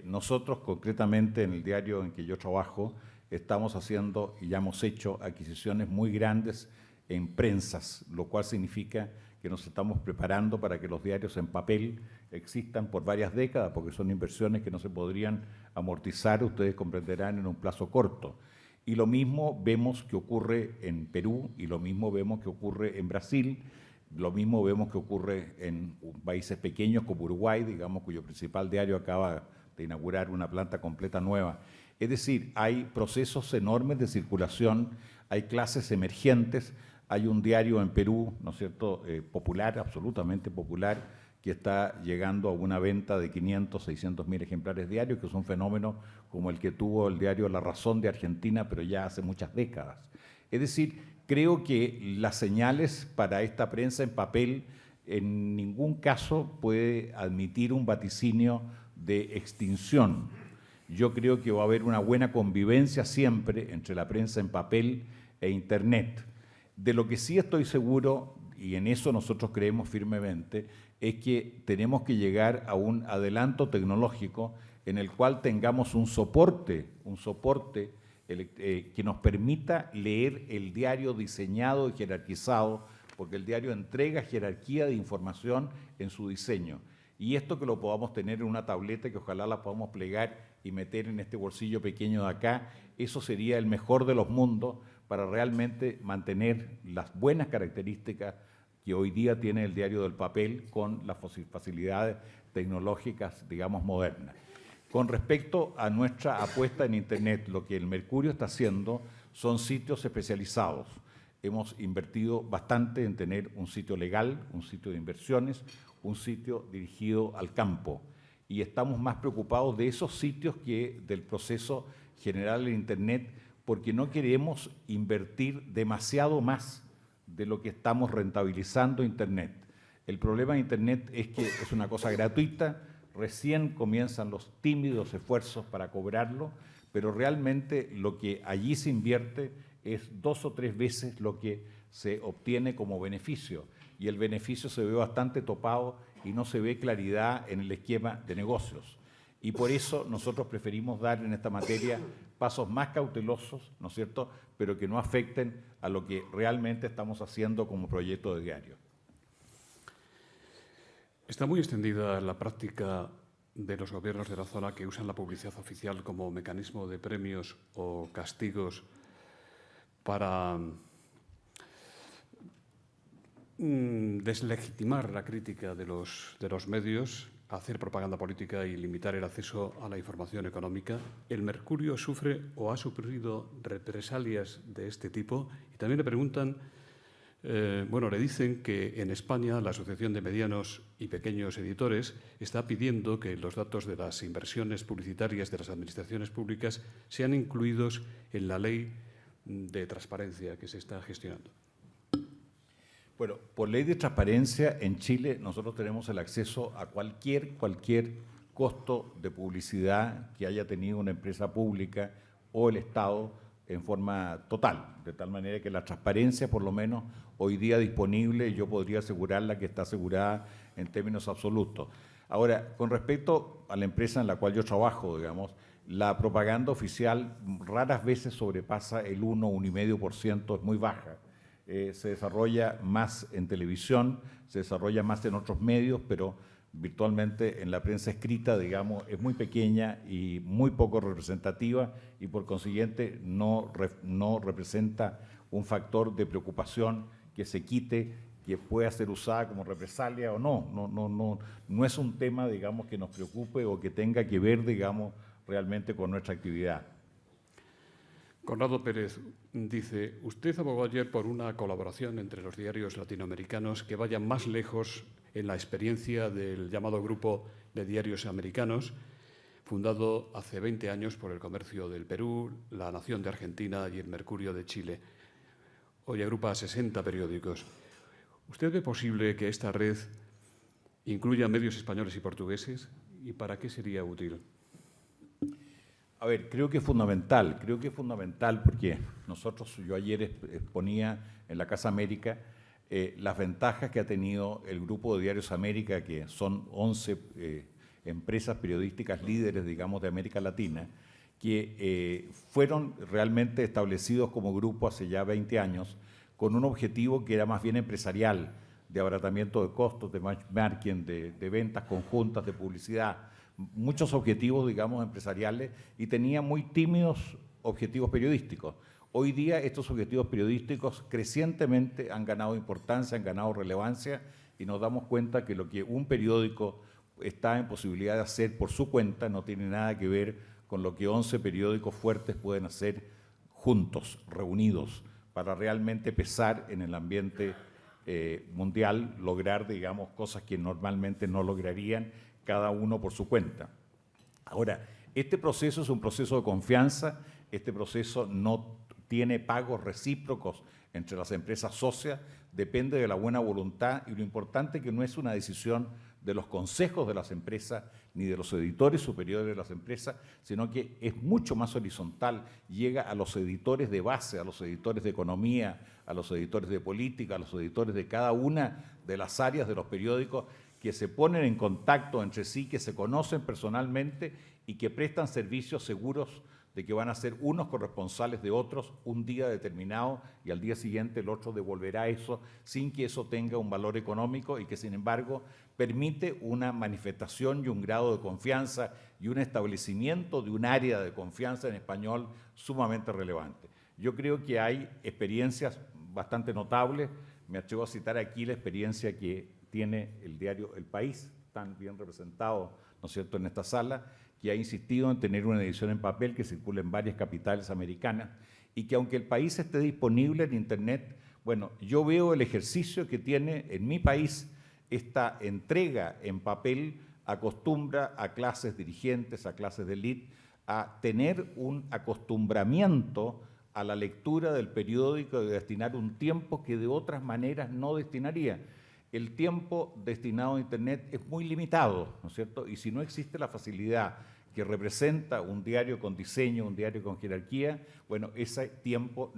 Nosotros, concretamente, en el diario en que yo trabajo, estamos haciendo y ya hemos hecho adquisiciones muy grandes en prensas, lo cual significa que nos estamos preparando para que los diarios en papel existan por varias décadas, porque son inversiones que no se podrían amortizar, ustedes comprenderán, en un plazo corto. Y lo mismo vemos que ocurre en Perú, y lo mismo vemos que ocurre en Brasil, lo mismo vemos que ocurre en países pequeños como Uruguay, cuyo principal diario acaba de inaugurar una planta completa nueva. Es decir, hay procesos enormes de circulación, hay clases emergentes, hay un diario en Perú, ¿no es cierto?, popular, absolutamente popular, que está llegando a una venta de 500, 600 mil ejemplares diarios, que es un fenómeno como el que tuvo el diario La Razón de Argentina, pero ya hace muchas décadas. Es decir, creo que las señales para esta prensa en papel en ningún caso puede admitir un vaticinio de extinción. Yo creo que va a haber una buena convivencia siempre entre la prensa en papel e Internet. De lo que sí estoy seguro, y en eso nosotros creemos firmemente, es que tenemos que llegar a un adelanto tecnológico en el cual tengamos un soporte que nos permita leer el diario diseñado y jerarquizado, porque el diario entrega jerarquía de información en su diseño. Y esto que lo podamos tener en una tableta que ojalá la podamos plegar y meter en este bolsillo pequeño de acá, eso sería el mejor de los mundos para realmente mantener las buenas características que hoy día tiene el diario del papel con las facilidades tecnológicas, modernas. Con respecto a nuestra apuesta en Internet, lo que el Mercurio está haciendo son sitios especializados. Hemos invertido bastante en tener un sitio legal, un sitio de inversiones, un sitio dirigido al campo. Y estamos más preocupados de esos sitios que del proceso general en Internet, porque no queremos invertir demasiado más de lo que estamos rentabilizando Internet. El problema de Internet es que es una cosa gratuita, recién comienzan los tímidos esfuerzos para cobrarlo, pero realmente lo que allí se invierte es 2 o 3 veces lo que se obtiene como beneficio, y el beneficio se ve bastante topado y no se ve claridad en el esquema de negocios. Y por eso nosotros preferimos dar en esta materia pasos más cautelosos, ¿no es cierto?, pero que no afecten a lo que realmente estamos haciendo como proyecto de diario. Está muy extendida la práctica de los gobiernos de la zona que usan la publicidad oficial como mecanismo de premios o castigos para deslegitimar la crítica de los medios, hacer propaganda política y limitar el acceso a la información económica. ¿El Mercurio sufre o ha sufrido represalias de este tipo? Y también le preguntan Bueno, le dicen que en España la Asociación de Medianos y Pequeños Editores está pidiendo que los datos de las inversiones publicitarias de las administraciones públicas sean incluidos en la ley de transparencia que se está gestionando. Bueno, por ley de transparencia en Chile nosotros tenemos el acceso a cualquier costo de publicidad que haya tenido una empresa pública o el Estado en forma total, de tal manera que la transparencia, por lo menos hoy día disponible, yo podría asegurarla que está asegurada en términos absolutos. Ahora, con respecto a la empresa en la cual yo trabajo, digamos, la propaganda oficial raras veces sobrepasa el 1,5%, es muy baja. Se desarrolla más en televisión, se desarrolla más en otros medios, pero virtualmente en la prensa escrita, digamos, es muy pequeña y muy poco representativa y por consiguiente no representa un factor de preocupación que se quite, que pueda ser usada como represalia o no. No es un tema, digamos, que nos preocupe o que tenga que ver, digamos, realmente con nuestra actividad. Conrado Pérez dice, usted abogó ayer por una colaboración entre los diarios latinoamericanos que vaya más lejos en la experiencia del llamado Grupo de Diarios Americanos, fundado hace 20 años por El Comercio del Perú, La Nación de Argentina y El Mercurio de Chile. Hoy agrupa 60 periódicos. ¿Usted ve posible que esta red incluya medios españoles y portugueses? ¿Y para qué sería útil? A ver, creo que es fundamental porque yo ayer exponía en la Casa América las ventajas que ha tenido el Grupo de Diarios América, que son 11 empresas periodísticas líderes, digamos, de América Latina, que fueron realmente establecidos como grupo hace ya 20 años, con un objetivo que era más bien empresarial, de abaratamiento de costos, de benchmarking, de ventas conjuntas, de publicidad, muchos objetivos, digamos, empresariales, y tenía muy tímidos objetivos periodísticos. Hoy día estos objetivos periodísticos crecientemente han ganado importancia, han ganado relevancia, y nos damos cuenta que lo que un periódico está en posibilidad de hacer por su cuenta no tiene nada que ver con lo que 11 periódicos fuertes pueden hacer juntos, reunidos, para realmente pesar en el ambiente mundial, lograr, digamos, cosas que normalmente no lograrían cada uno por su cuenta. Ahora, este proceso es un proceso de confianza, este proceso no tiene pagos recíprocos entre las empresas socias, depende de la buena voluntad, y lo importante es que no es una decisión de los consejos de las empresas ni de los editores superiores de las empresas, sino que es mucho más horizontal, llega a los editores de base, a los editores de economía, a los editores de política, a los editores de cada una de las áreas de los periódicos, que se ponen en contacto entre sí, que se conocen personalmente y que prestan servicios seguros de que van a ser unos corresponsales de otros un día determinado y al día siguiente el otro devolverá eso sin que eso tenga un valor económico y que sin embargo permite una manifestación y un grado de confianza y un establecimiento de un área de confianza en español sumamente relevante. Yo creo que hay experiencias bastante notables. Me atrevo a citar aquí la experiencia que tiene el diario El País, tan bien representado, ¿no es cierto?, en esta sala, que ha insistido en tener una edición en papel que circula en varias capitales americanas y que aunque El País esté disponible en Internet, bueno, yo veo el ejercicio que tiene en mi país esta entrega en papel, acostumbra a clases dirigentes, a clases de élite, a tener un acostumbramiento a la lectura del periódico, de destinar un tiempo que de otras maneras no destinaría. El tiempo destinado a Internet es muy limitado, ¿no es cierto? Y si no existe la facilidad que representa un diario con diseño, un diario con jerarquía, bueno, ese tiempo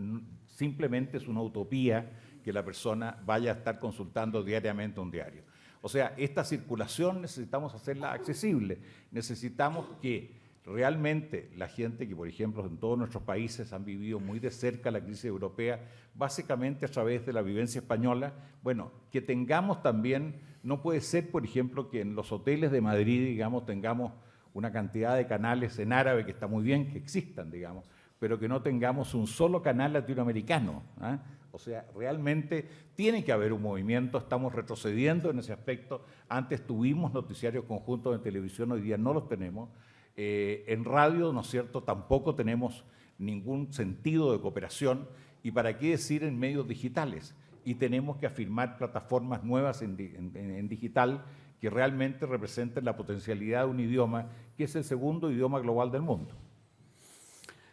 simplemente es una utopía que la persona vaya a estar consultando diariamente un diario. O sea, esta circulación necesitamos hacerla accesible, necesitamos que realmente la gente que, por ejemplo, en todos nuestros países han vivido muy de cerca la crisis europea, básicamente a través de la vivencia española, bueno, que tengamos también, no puede ser, por ejemplo, que en los hoteles de Madrid, digamos, tengamos una cantidad de canales en árabe, que está muy bien que existan, digamos, pero que no tengamos un solo canal latinoamericano, ¿eh? O sea, realmente tiene que haber un movimiento, estamos retrocediendo en ese aspecto. Antes tuvimos noticiarios conjuntos en televisión, hoy día no los tenemos. En radio, ¿no es cierto?, tampoco tenemos ningún sentido de cooperación, y para qué decir en medios digitales. y tenemos que afirmar plataformas nuevas en digital que realmente representen la potencialidad de un idioma que es el segundo idioma global del mundo.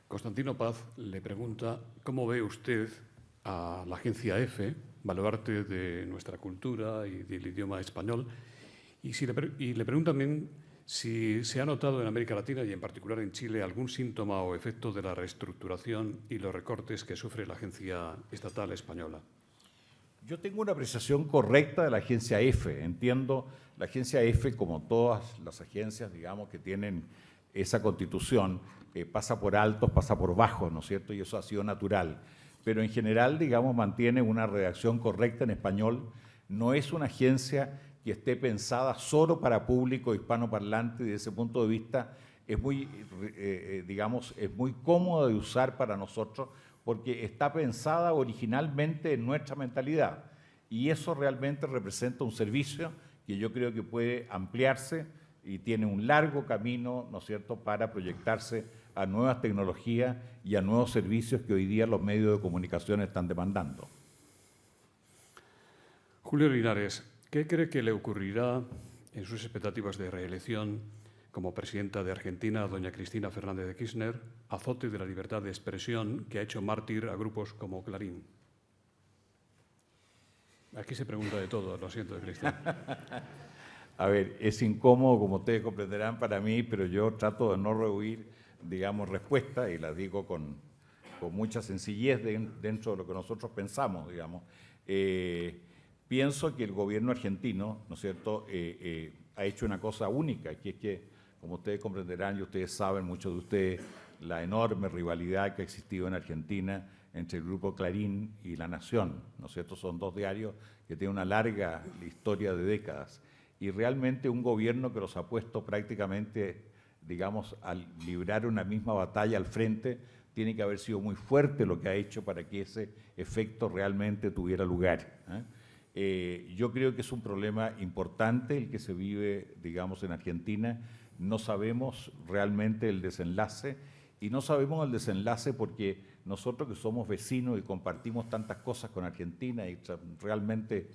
Constantino Paz le pregunta cómo ve usted a la agencia EFE, baluarte de nuestra cultura y del idioma español, y le pregunta también si se ha notado en América Latina y en particular en Chile algún síntoma o efecto de la reestructuración y los recortes que sufre la agencia estatal española. Yo tengo una apreciación correcta de la agencia EFE. Entiendo la agencia EFE, como todas las agencias, digamos, que tienen esa constitución, pasa por altos, pasa por bajos, ¿no es cierto? Y eso ha sido natural. Pero en general, digamos, mantiene una redacción correcta en español. No es una agencia que esté pensada solo para público hispanoparlante, y desde ese punto de vista es muy, digamos, es muy cómoda de usar para nosotros porque está pensada originalmente en nuestra mentalidad. Y eso realmente representa un servicio que yo creo que puede ampliarse y tiene un largo camino, ¿no es cierto?, para proyectarse a nuevas tecnologías y a nuevos servicios que hoy día los medios de comunicación están demandando. Julio Linares, ¿qué cree que le ocurrirá en sus expectativas de reelección como presidenta de Argentina a doña Cristina Fernández de Kirchner, azote de la libertad de expresión que ha hecho mártir a grupos como Clarín? Aquí se pregunta de todo, lo siento, Cristian. A ver, es incómodo, como ustedes comprenderán, para mí, pero yo trato de no rehuir, digamos, respuestas y las digo con mucha sencillez dentro de lo que nosotros pensamos, digamos. Pienso que el gobierno argentino, ¿no es cierto?, ha hecho una cosa única, que es que, como ustedes comprenderán y ustedes saben, muchos de ustedes, la enorme rivalidad que ha existido en Argentina entre el Grupo Clarín y La Nación, ¿no es cierto? Son dos diarios que tienen una larga historia de décadas. Y realmente un gobierno que los ha puesto prácticamente, digamos, al librar una misma batalla al frente, tiene que haber sido muy fuerte lo que ha hecho para que ese efecto realmente tuviera lugar, yo creo que es un problema importante el que se vive, digamos, en Argentina. No sabemos realmente el desenlace, y no sabemos el desenlace porque nosotros que somos vecinos y compartimos tantas cosas con Argentina, y realmente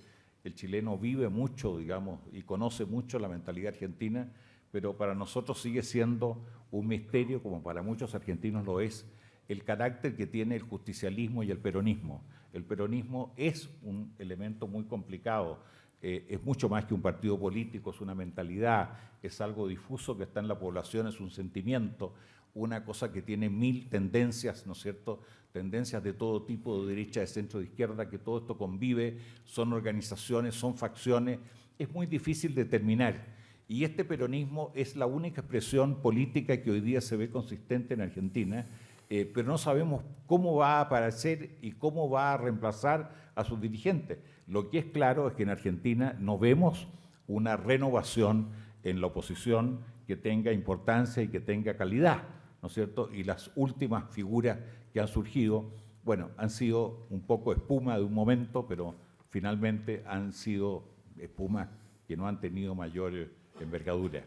el chileno vive mucho, digamos, y conoce mucho la mentalidad argentina, pero para nosotros sigue siendo un misterio, como para muchos argentinos lo es, el carácter que tiene el justicialismo y el peronismo. El peronismo es un elemento muy complicado, es mucho más que un partido político, es una mentalidad, es algo difuso que está en la población, es un sentimiento, una cosa que tiene mil tendencias, ¿no es cierto?, tendencias de todo tipo, de derecha, de centro, de izquierda, que todo esto convive, son organizaciones, son facciones, es muy difícil determinar. Y este peronismo es la única expresión política que hoy día se ve consistente en Argentina, pero no sabemos cómo va a aparecer y cómo va a reemplazar a sus dirigentes. Lo que es claro es que en Argentina no vemos una renovación en la oposición que tenga importancia y que tenga calidad, ¿no es cierto? Y las últimas figuras que han surgido, bueno, han sido un poco espuma de un momento, pero finalmente han sido espumas que no han tenido mayor envergadura.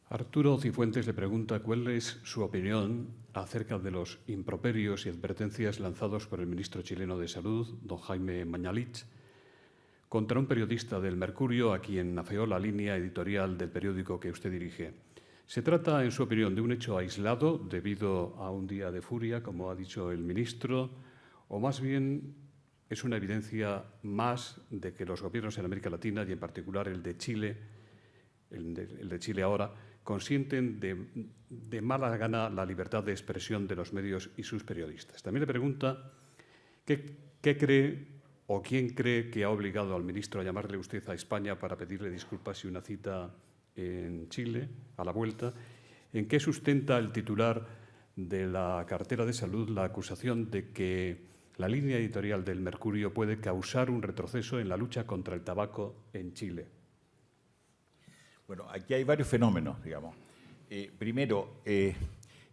Arturo Cifuentes le pregunta cuál es su opinión acerca de los improperios y advertencias lanzados por el ministro chileno de Salud, don Jaime Mañalich, contra un periodista del Mercurio a quien afeó la línea editorial del periódico que usted dirige. ¿Se trata, en su opinión, de un hecho aislado debido a un día de furia, como ha dicho el ministro, o más bien es una evidencia más de que los gobiernos en América Latina, y en particular el de Chile, el de Chile ahora, consienten de mala gana la libertad de expresión de los medios y sus periodistas? También le pregunta qué cree o quién cree que ha obligado al ministro a llamarle usted a España para pedirle disculpas y una cita en Chile a la vuelta. ¿En qué sustenta el titular de la cartera de Salud la acusación de que la línea editorial del Mercurio puede causar un retroceso en la lucha contra el tabaco en Chile? Bueno, aquí hay varios fenómenos, digamos. Primero,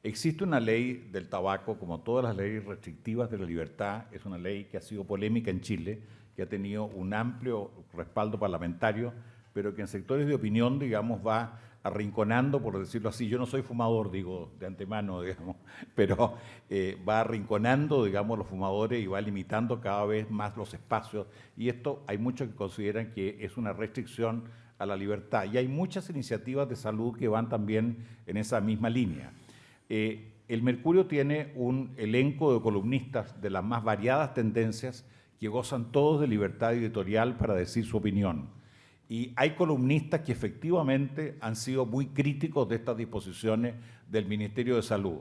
existe una ley del tabaco, como todas las leyes restrictivas de la libertad, es una ley que ha sido polémica en Chile, que ha tenido un amplio respaldo parlamentario, pero que en sectores de opinión, digamos, va arrinconando, por decirlo así. Yo no soy fumador, digo, de antemano, digamos, pero va arrinconando, digamos, los fumadores y va limitando cada vez más los espacios. Y esto hay muchos que consideran que es una restricción a la libertad. Y hay muchas iniciativas de salud que van también en esa misma línea. El Mercurio tiene un elenco de columnistas de las más variadas tendencias que gozan todos de libertad editorial para decir su opinión. Y hay columnistas que efectivamente han sido muy críticos de estas disposiciones del Ministerio de Salud.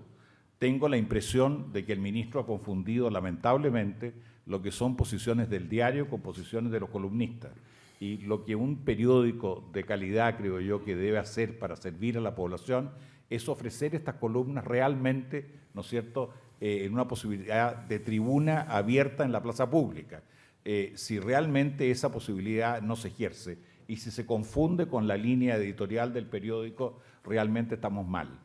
Tengo la impresión de que el ministro ha confundido lamentablemente lo que son posiciones del diario con posiciones de los columnistas. Y lo que un periódico de calidad, creo yo, que debe hacer para servir a la población es ofrecer estas columnas realmente, ¿no es cierto?, en una posibilidad de tribuna abierta en la plaza pública. Si realmente esa posibilidad no se ejerce y si se confunde con la línea editorial del periódico, realmente estamos mal.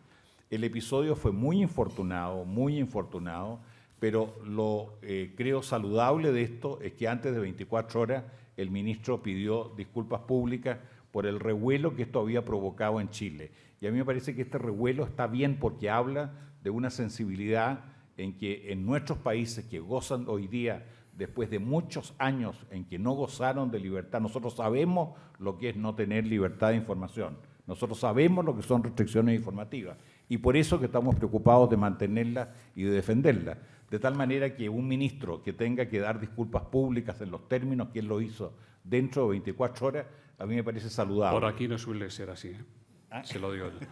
El episodio fue muy infortunado, pero lo creo saludable de esto es que antes de 24 horas el ministro pidió disculpas públicas por el revuelo que esto había provocado en Chile. Y a mí me parece que este revuelo está bien porque habla de una sensibilidad en que en nuestros países que gozan hoy día, después de muchos años en que no gozaron de libertad, nosotros sabemos lo que es no tener libertad de información, nosotros sabemos lo que son restricciones informativas y por eso que estamos preocupados de mantenerlas y de defenderlas. De tal manera que un ministro que tenga que dar disculpas públicas en los términos que él lo hizo dentro de 24 horas, a mí me parece saludable. Por aquí no suele ser así, se lo digo yo.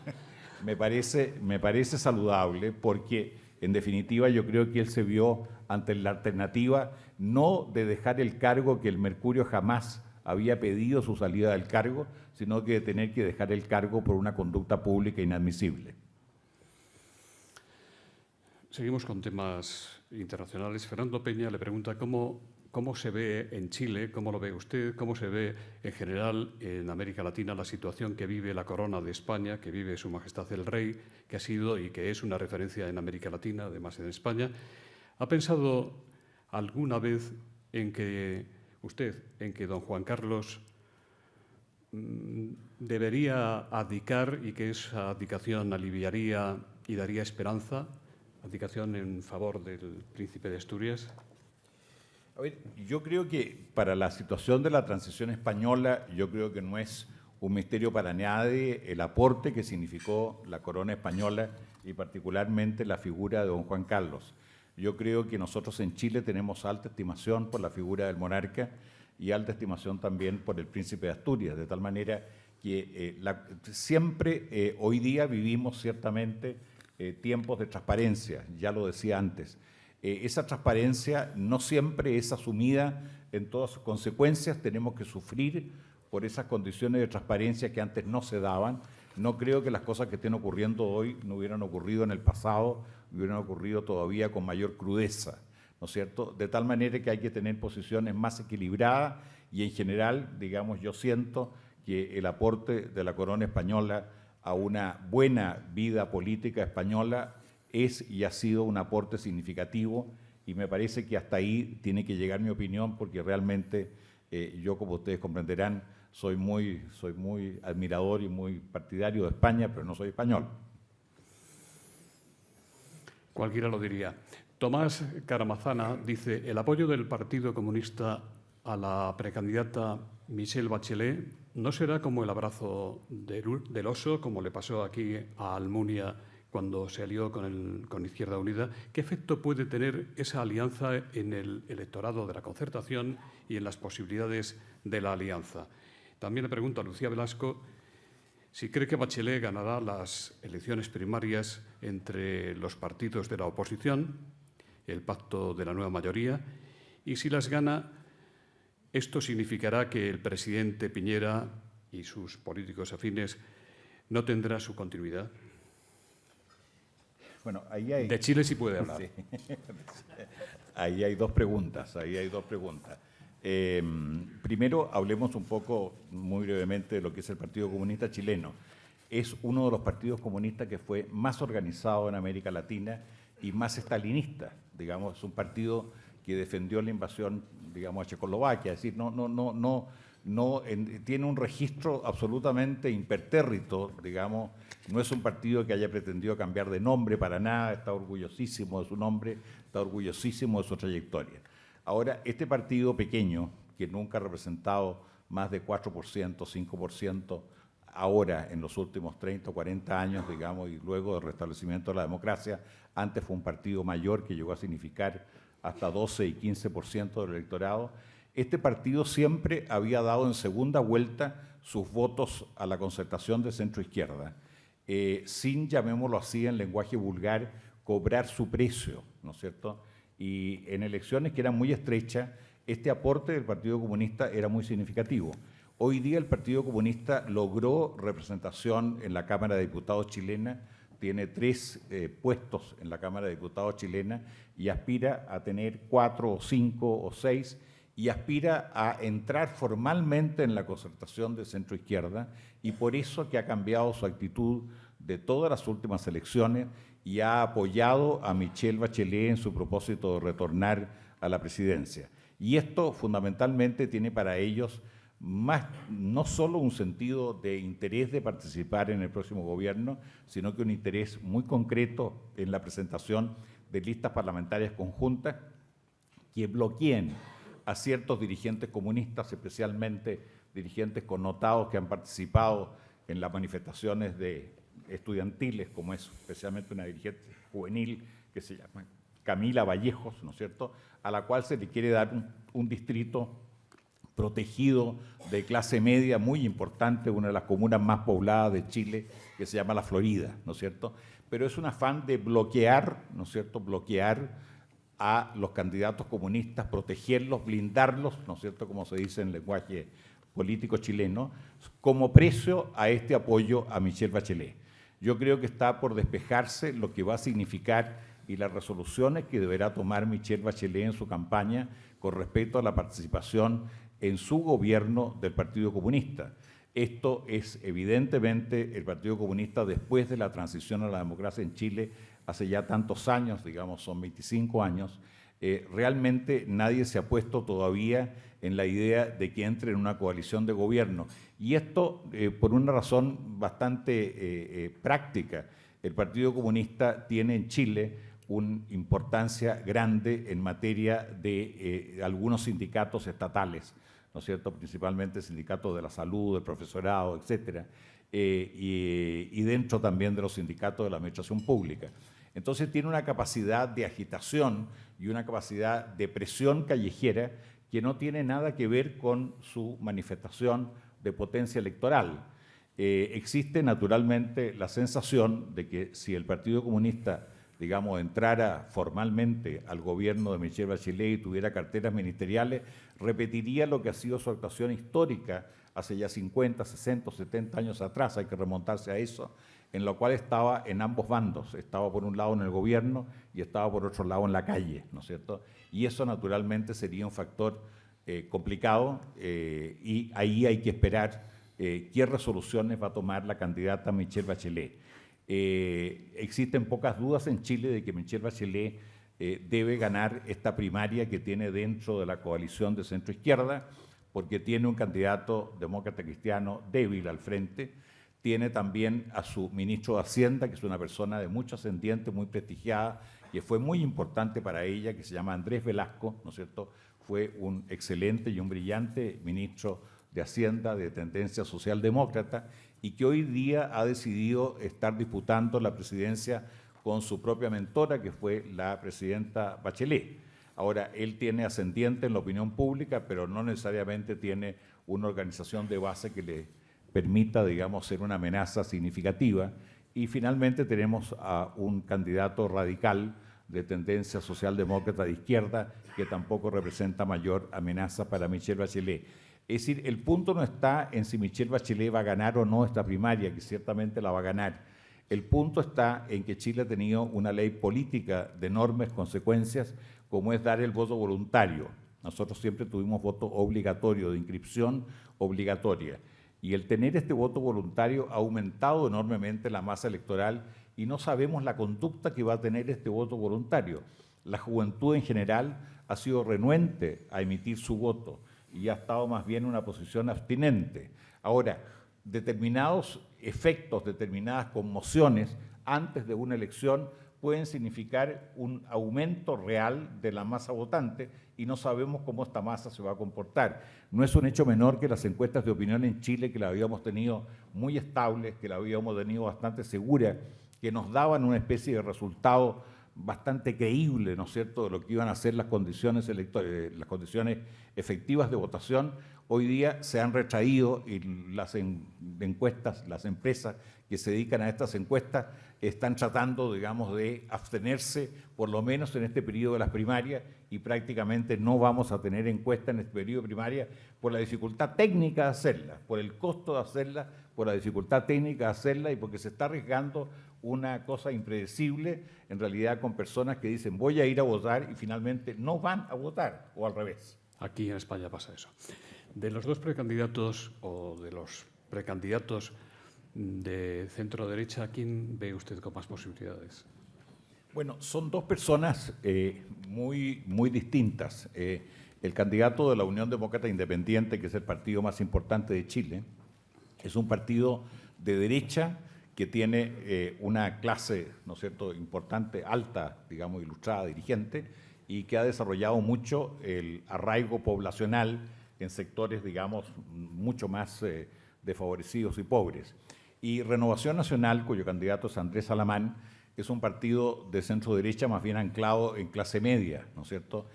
Me parece saludable porque, en definitiva, yo creo que él se vio ante la alternativa no de dejar el cargo, que el Mercurio jamás había pedido su salida del cargo, sino que de tener que dejar el cargo por una conducta pública inadmisible. Seguimos con temas internacionales. Fernando Peña le pregunta cómo se ve en Chile, cómo lo ve usted, cómo se ve en general en América Latina la situación que vive la corona de España, que vive Su Majestad el Rey, que ha sido y que es una referencia en América Latina, además en España. ¿Ha pensado alguna vez en que don Juan Carlos debería abdicar y que esa abdicación aliviaría y daría esperanza? ¿Abdicación en favor del príncipe de Asturias? A ver, yo creo que para la situación de la transición española, yo creo que no es un misterio para nadie el aporte que significó la corona española y particularmente la figura de don Juan Carlos. Yo creo que nosotros en Chile tenemos alta estimación por la figura del monarca y alta estimación también por el príncipe de Asturias, de tal manera que siempre hoy día vivimos ciertamente tiempos de transparencia, ya lo decía antes. Esa transparencia no siempre es asumida en todas sus consecuencias, tenemos que sufrir por esas condiciones de transparencia que antes no se daban. No creo que las cosas que estén ocurriendo hoy no hubieran ocurrido en el pasado, hubieran ocurrido todavía con mayor crudeza, ¿no es cierto? De tal manera que hay que tener posiciones más equilibradas y en general, digamos, yo siento que el aporte de la corona española a una buena vida política española es y ha sido un aporte significativo y me parece que hasta ahí tiene que llegar mi opinión porque realmente yo, como ustedes comprenderán, soy muy admirador y muy partidario de España, pero no soy español. Cualquiera lo diría. Tomás Caramazana dice: el apoyo del Partido Comunista a la precandidata Michelle Bachelet no será como el abrazo del oso, como le pasó aquí a Almunia cuando se alió con Izquierda Unida. ¿Qué efecto puede tener esa alianza en el electorado de la concertación y en las posibilidades de la alianza? También le pregunto a Lucía Velasco si cree que Bachelet ganará las elecciones primarias entre los partidos de la oposición, el pacto de la nueva mayoría, y si las gana, esto significará que el presidente Piñera y sus políticos afines no tendrán su continuidad. Bueno, ahí hay... De Chile sí puede hablar. Sí. Ahí hay dos preguntas. Primero, hablemos un poco, muy brevemente, de lo que es el Partido Comunista Chileno. Es uno de los partidos comunistas que fue más organizado en América Latina y más estalinista. Digamos, es un partido que defendió la invasión digamos, a Checoslovaquia, es decir, tiene un registro absolutamente impertérrito, digamos, no es un partido que haya pretendido cambiar de nombre para nada, está orgullosísimo de su nombre, está orgullosísimo de su trayectoria. Ahora, este partido pequeño, que nunca ha representado más de 4%, 5%, ahora en los últimos 30 o 40 años, digamos, y luego del restablecimiento de la democracia, antes fue un partido mayor que llegó a significar hasta 12 y 15% del electorado. Este partido siempre había dado en segunda vuelta sus votos a la concertación de centro-izquierda, sin, llamémoslo así en lenguaje vulgar, cobrar su precio, ¿no es cierto? Y en elecciones que eran muy estrechas, este aporte del Partido Comunista era muy significativo. Hoy día el Partido Comunista logró representación en la Cámara de Diputados chilena, tiene 3 puestos en la Cámara de Diputados chilena y aspira a tener 4 o 5 o 6 y aspira a entrar formalmente en la concertación de centro-izquierda y por eso que ha cambiado su actitud de todas las últimas elecciones y ha apoyado a Michelle Bachelet en su propósito de retornar a la presidencia. Y esto fundamentalmente tiene para ellos más, no solo un sentido de interés de participar en el próximo gobierno, sino que un interés muy concreto en la presentación de listas parlamentarias conjuntas que bloqueen a ciertos dirigentes comunistas, especialmente dirigentes connotados que han participado en las manifestaciones estudiantiles, como es especialmente una dirigente juvenil que se llama Camila Vallejos, ¿no es cierto?, a la cual se le quiere dar un distrito protegido de clase media muy importante, una de las comunas más pobladas de Chile, que se llama La Florida, ¿no es cierto? Pero es un afán de bloquear, ¿no es cierto?, bloquear a los candidatos comunistas, protegerlos, blindarlos, ¿no es cierto?, como se dice en lenguaje político chileno, como precio a este apoyo a Michelle Bachelet. Yo creo que está por despejarse lo que va a significar y las resoluciones que deberá tomar Michelle Bachelet en su campaña con respecto a la participación en su gobierno del Partido Comunista. Esto es evidentemente el Partido Comunista después de la transición a la democracia en Chile, hace ya tantos años, digamos, son 25 años, realmente nadie se ha puesto todavía en la idea de que entre en una coalición de gobierno. Y esto por una razón bastante práctica. El Partido Comunista tiene en Chile una importancia grande en materia de algunos sindicatos estatales, ¿no es cierto?, principalmente sindicatos de la salud, del profesorado, etcétera, y dentro también de los sindicatos de la administración pública. Entonces tiene una capacidad de agitación y una capacidad de presión callejera que no tiene nada que ver con su manifestación de potencia electoral. Existe naturalmente la sensación de que si el Partido Comunista, digamos, entrara formalmente al gobierno de Michelle Bachelet y tuviera carteras ministeriales, repetiría lo que ha sido su actuación histórica hace ya 50, 60, 70 años atrás, hay que remontarse a eso, en lo cual estaba en ambos bandos, estaba por un lado en el gobierno y estaba por otro lado en la calle, ¿no es cierto? Y eso naturalmente sería un factor complicado y ahí hay que esperar qué resoluciones va a tomar la candidata Michelle Bachelet. Existen pocas dudas en Chile de que Michelle Bachelet debe ganar esta primaria que tiene dentro de la coalición de centro-izquierda, porque tiene un candidato demócrata cristiano débil al frente, tiene también a su ministro de Hacienda, que es una persona de mucho ascendiente, muy prestigiada, que fue muy importante para ella, que se llama Andrés Velasco, ¿no es cierto? Fue un excelente y un brillante ministro de Hacienda de tendencia socialdemócrata y que hoy día ha decidido estar disputando la presidencia con su propia mentora, que fue la presidenta Bachelet. Ahora, él tiene ascendiente en la opinión pública, pero no necesariamente tiene una organización de base que le permita, digamos, ser una amenaza significativa. Y finalmente tenemos a un candidato radical de tendencia socialdemócrata de izquierda que tampoco representa mayor amenaza para Michelle Bachelet. Es decir, el punto no está en si Michelle Bachelet va a ganar o no esta primaria, que ciertamente la va a ganar. El punto está en que Chile ha tenido una ley política de enormes consecuencias, como es dar el voto voluntario. Nosotros siempre tuvimos voto obligatorio, de inscripción obligatoria. Y el tener este voto voluntario ha aumentado enormemente la masa electoral y no sabemos la conducta que va a tener este voto voluntario. La juventud en general ha sido renuente a emitir su voto y ha estado más bien en una posición abstinente. Ahora, determinados efectos, determinadas conmociones antes de una elección pueden significar un aumento real de la masa votante y no sabemos cómo esta masa se va a comportar. No es un hecho menor que las encuestas de opinión en Chile, que las habíamos tenido muy estables, que las habíamos tenido bastante seguras, que nos daban una especie de resultado bastante creíble, ¿no es cierto?, de lo que iban a ser las condiciones efectivas de votación, hoy día se han retraído y las encuestas, las empresas que se dedican a estas encuestas están tratando, digamos, de abstenerse, por lo menos en este periodo de las primarias, y prácticamente no vamos a tener encuesta en este periodo de primaria por la dificultad técnica de hacerla, por el costo de hacerla, por la dificultad técnica de hacerla y porque se está arriesgando una cosa impredecible, en realidad con personas que dicen voy a ir a votar y finalmente no van a votar, o al revés. Aquí en España pasa eso. De los dos precandidatos o de los precandidatos de centro-derecha, ¿quién ve usted con más posibilidades? Bueno, son dos personas muy distintas. El candidato de la Unión Demócrata Independiente, que es el partido más importante de Chile, es un partido de derecha que tiene una clase, ¿no es cierto?, importante, alta, digamos, ilustrada, dirigente, y que ha desarrollado mucho el arraigo poblacional en sectores, digamos, mucho más desfavorecidos y pobres. Y Renovación Nacional, cuyo candidato es Andrés Salamán, es un partido de centro-derecha más bien anclado en clase media, ¿no es cierto?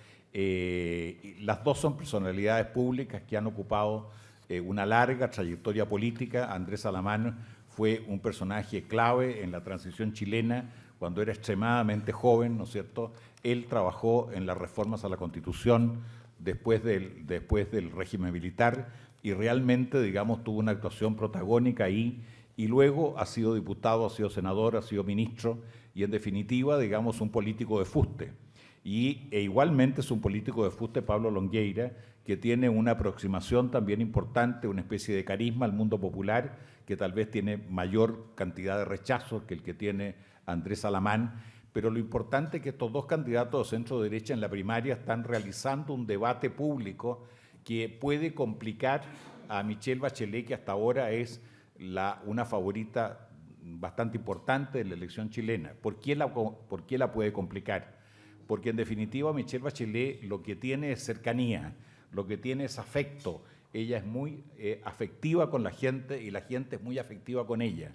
Las dos son personalidades públicas que han ocupado una larga trayectoria política. Andrés Salamán fue un personaje clave en la transición chilena cuando era extremadamente joven, ¿no es cierto? Él trabajó en las reformas a la Constitución después del régimen militar y realmente, digamos, tuvo una actuación protagónica ahí, y luego ha sido diputado, ha sido senador, ha sido ministro y, en definitiva, digamos, un político de fuste. E igualmente es un político de fuste Pablo Longueira, que tiene una aproximación también importante, una especie de carisma al mundo popular, que tal vez tiene mayor cantidad de rechazos que el que tiene Andrés Salamán. Pero lo importante es que estos dos candidatos de centro-derecha en la primaria están realizando un debate público que puede complicar a Michelle Bachelet, que hasta ahora es una favorita bastante importante de la elección chilena. ¿Por qué la puede complicar? Porque en definitiva Michelle Bachelet lo que tiene es cercanía, lo que tiene es afecto. Ella es muy afectiva con la gente y la gente es muy afectiva con ella.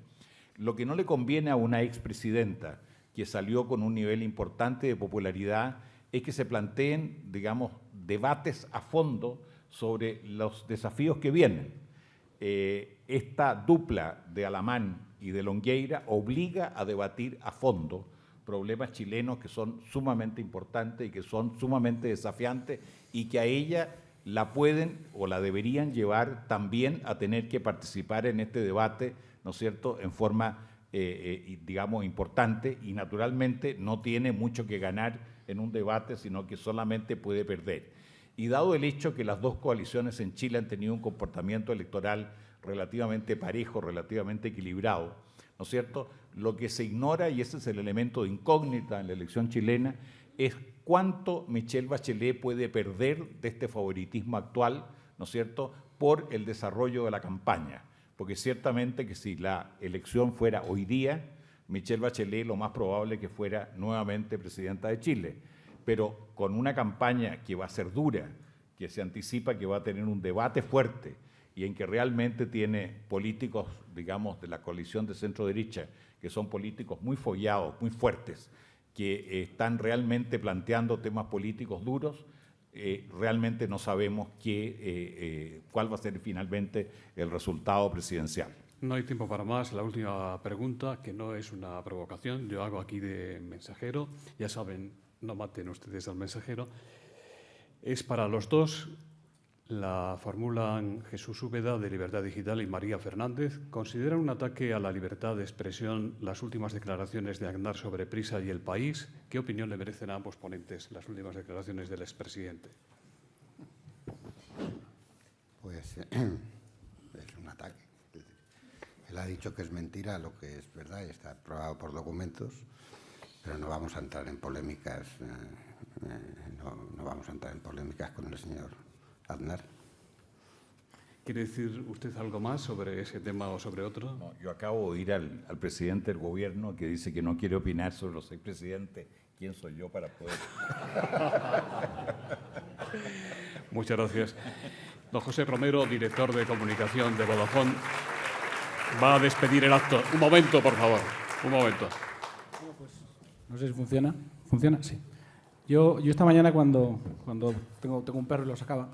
Lo que no le conviene a una expresidenta que salió con un nivel importante de popularidad es que se planteen, digamos, debates a fondo sobre los desafíos que vienen. Esta dupla de Alamán y de Longueira obliga a debatir a fondo problemas chilenos que son sumamente importantes y que son sumamente desafiantes y que a ella la pueden o la deberían llevar también a tener que participar en este debate, ¿no es cierto?, en forma, digamos, importante, y naturalmente no tiene mucho que ganar en un debate, sino que solamente puede perder. Y dado el hecho que las dos coaliciones en Chile han tenido un comportamiento electoral relativamente parejo, relativamente equilibrado, ¿no es cierto?, lo que se ignora, y ese es el elemento de incógnita en la elección chilena, es cuánto Michelle Bachelet puede perder de este favoritismo actual, ¿no es cierto?, por el desarrollo de la campaña. Porque ciertamente que si la elección fuera hoy día, Michelle Bachelet lo más probable es que fuera nuevamente presidenta de Chile. Pero con una campaña que va a ser dura, que se anticipa que va a tener un debate fuerte y en que realmente tiene políticos, digamos, de la coalición de centro-derecha, que son políticos muy follados, muy fuertes, que están realmente planteando temas políticos duros, realmente no sabemos cuál va a ser finalmente el resultado presidencial. No hay tiempo para más. La última pregunta, que no es una provocación, yo hago aquí de mensajero. Ya saben, no maten ustedes al mensajero. Es para los dos. La formulan Jesús Úbeda, de Libertad Digital, y María Fernández. ¿Consideran un ataque a la libertad de expresión las últimas declaraciones de Aznar sobre Prisa y El País? ¿Qué opinión le merecen a ambos ponentes las últimas declaraciones del expresidente? Pues es un ataque. Él ha dicho que es mentira lo que es verdad y está probado por documentos, pero no vamos a entrar en polémicas, no vamos a entrar en polémicas con el señor Aznar. ¿Quiere decir usted algo más sobre ese tema o sobre otro? No, yo acabo de oír al presidente del gobierno que dice que no quiere opinar sobre los 6 presidentes. ¿Quién soy yo para poder? Muchas gracias. Don José Romero, director de comunicación de Vodafone, va a despedir el acto. Un momento, por favor. Un momento. Bueno, pues, no sé si funciona. ¿Funciona? Sí. Yo esta mañana cuando tengo un perro y lo sacaba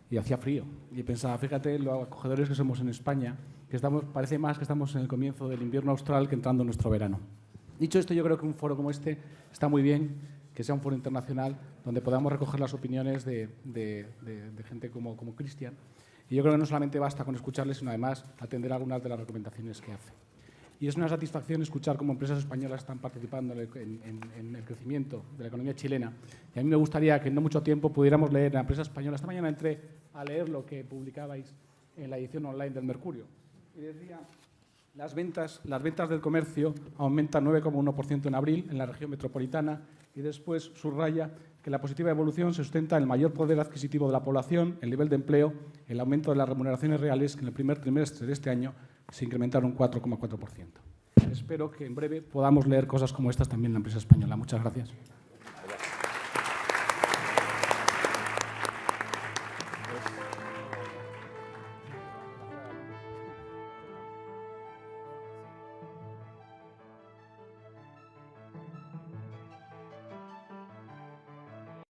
y hacía frío y pensaba, fíjate lo acogedores que somos en España, que parece más que estamos en el comienzo del invierno austral que entrando en nuestro verano. Dicho esto, yo creo que un foro como este está muy bien, que sea un foro internacional donde podamos recoger las opiniones de gente como Cristian. Y yo creo que no solamente basta con escucharles, sino además atender algunas de las recomendaciones que hace. Y es una satisfacción escuchar cómo empresas españolas están participando en el crecimiento de la economía chilena. Y a mí me gustaría que en no mucho tiempo pudiéramos leer en la empresa española. Esta mañana entré a leer lo que publicabais en la edición online del Mercurio. Y decía, las ventas del comercio aumentan 9,1% en abril en la región metropolitana, y después subraya que la positiva evolución se sustenta en el mayor poder adquisitivo de la población, el nivel de empleo, el aumento de las remuneraciones reales, que en el primer trimestre de este año se incrementaron un 4,4%. Espero que en breve podamos leer cosas como estas también en la empresa española. Muchas gracias.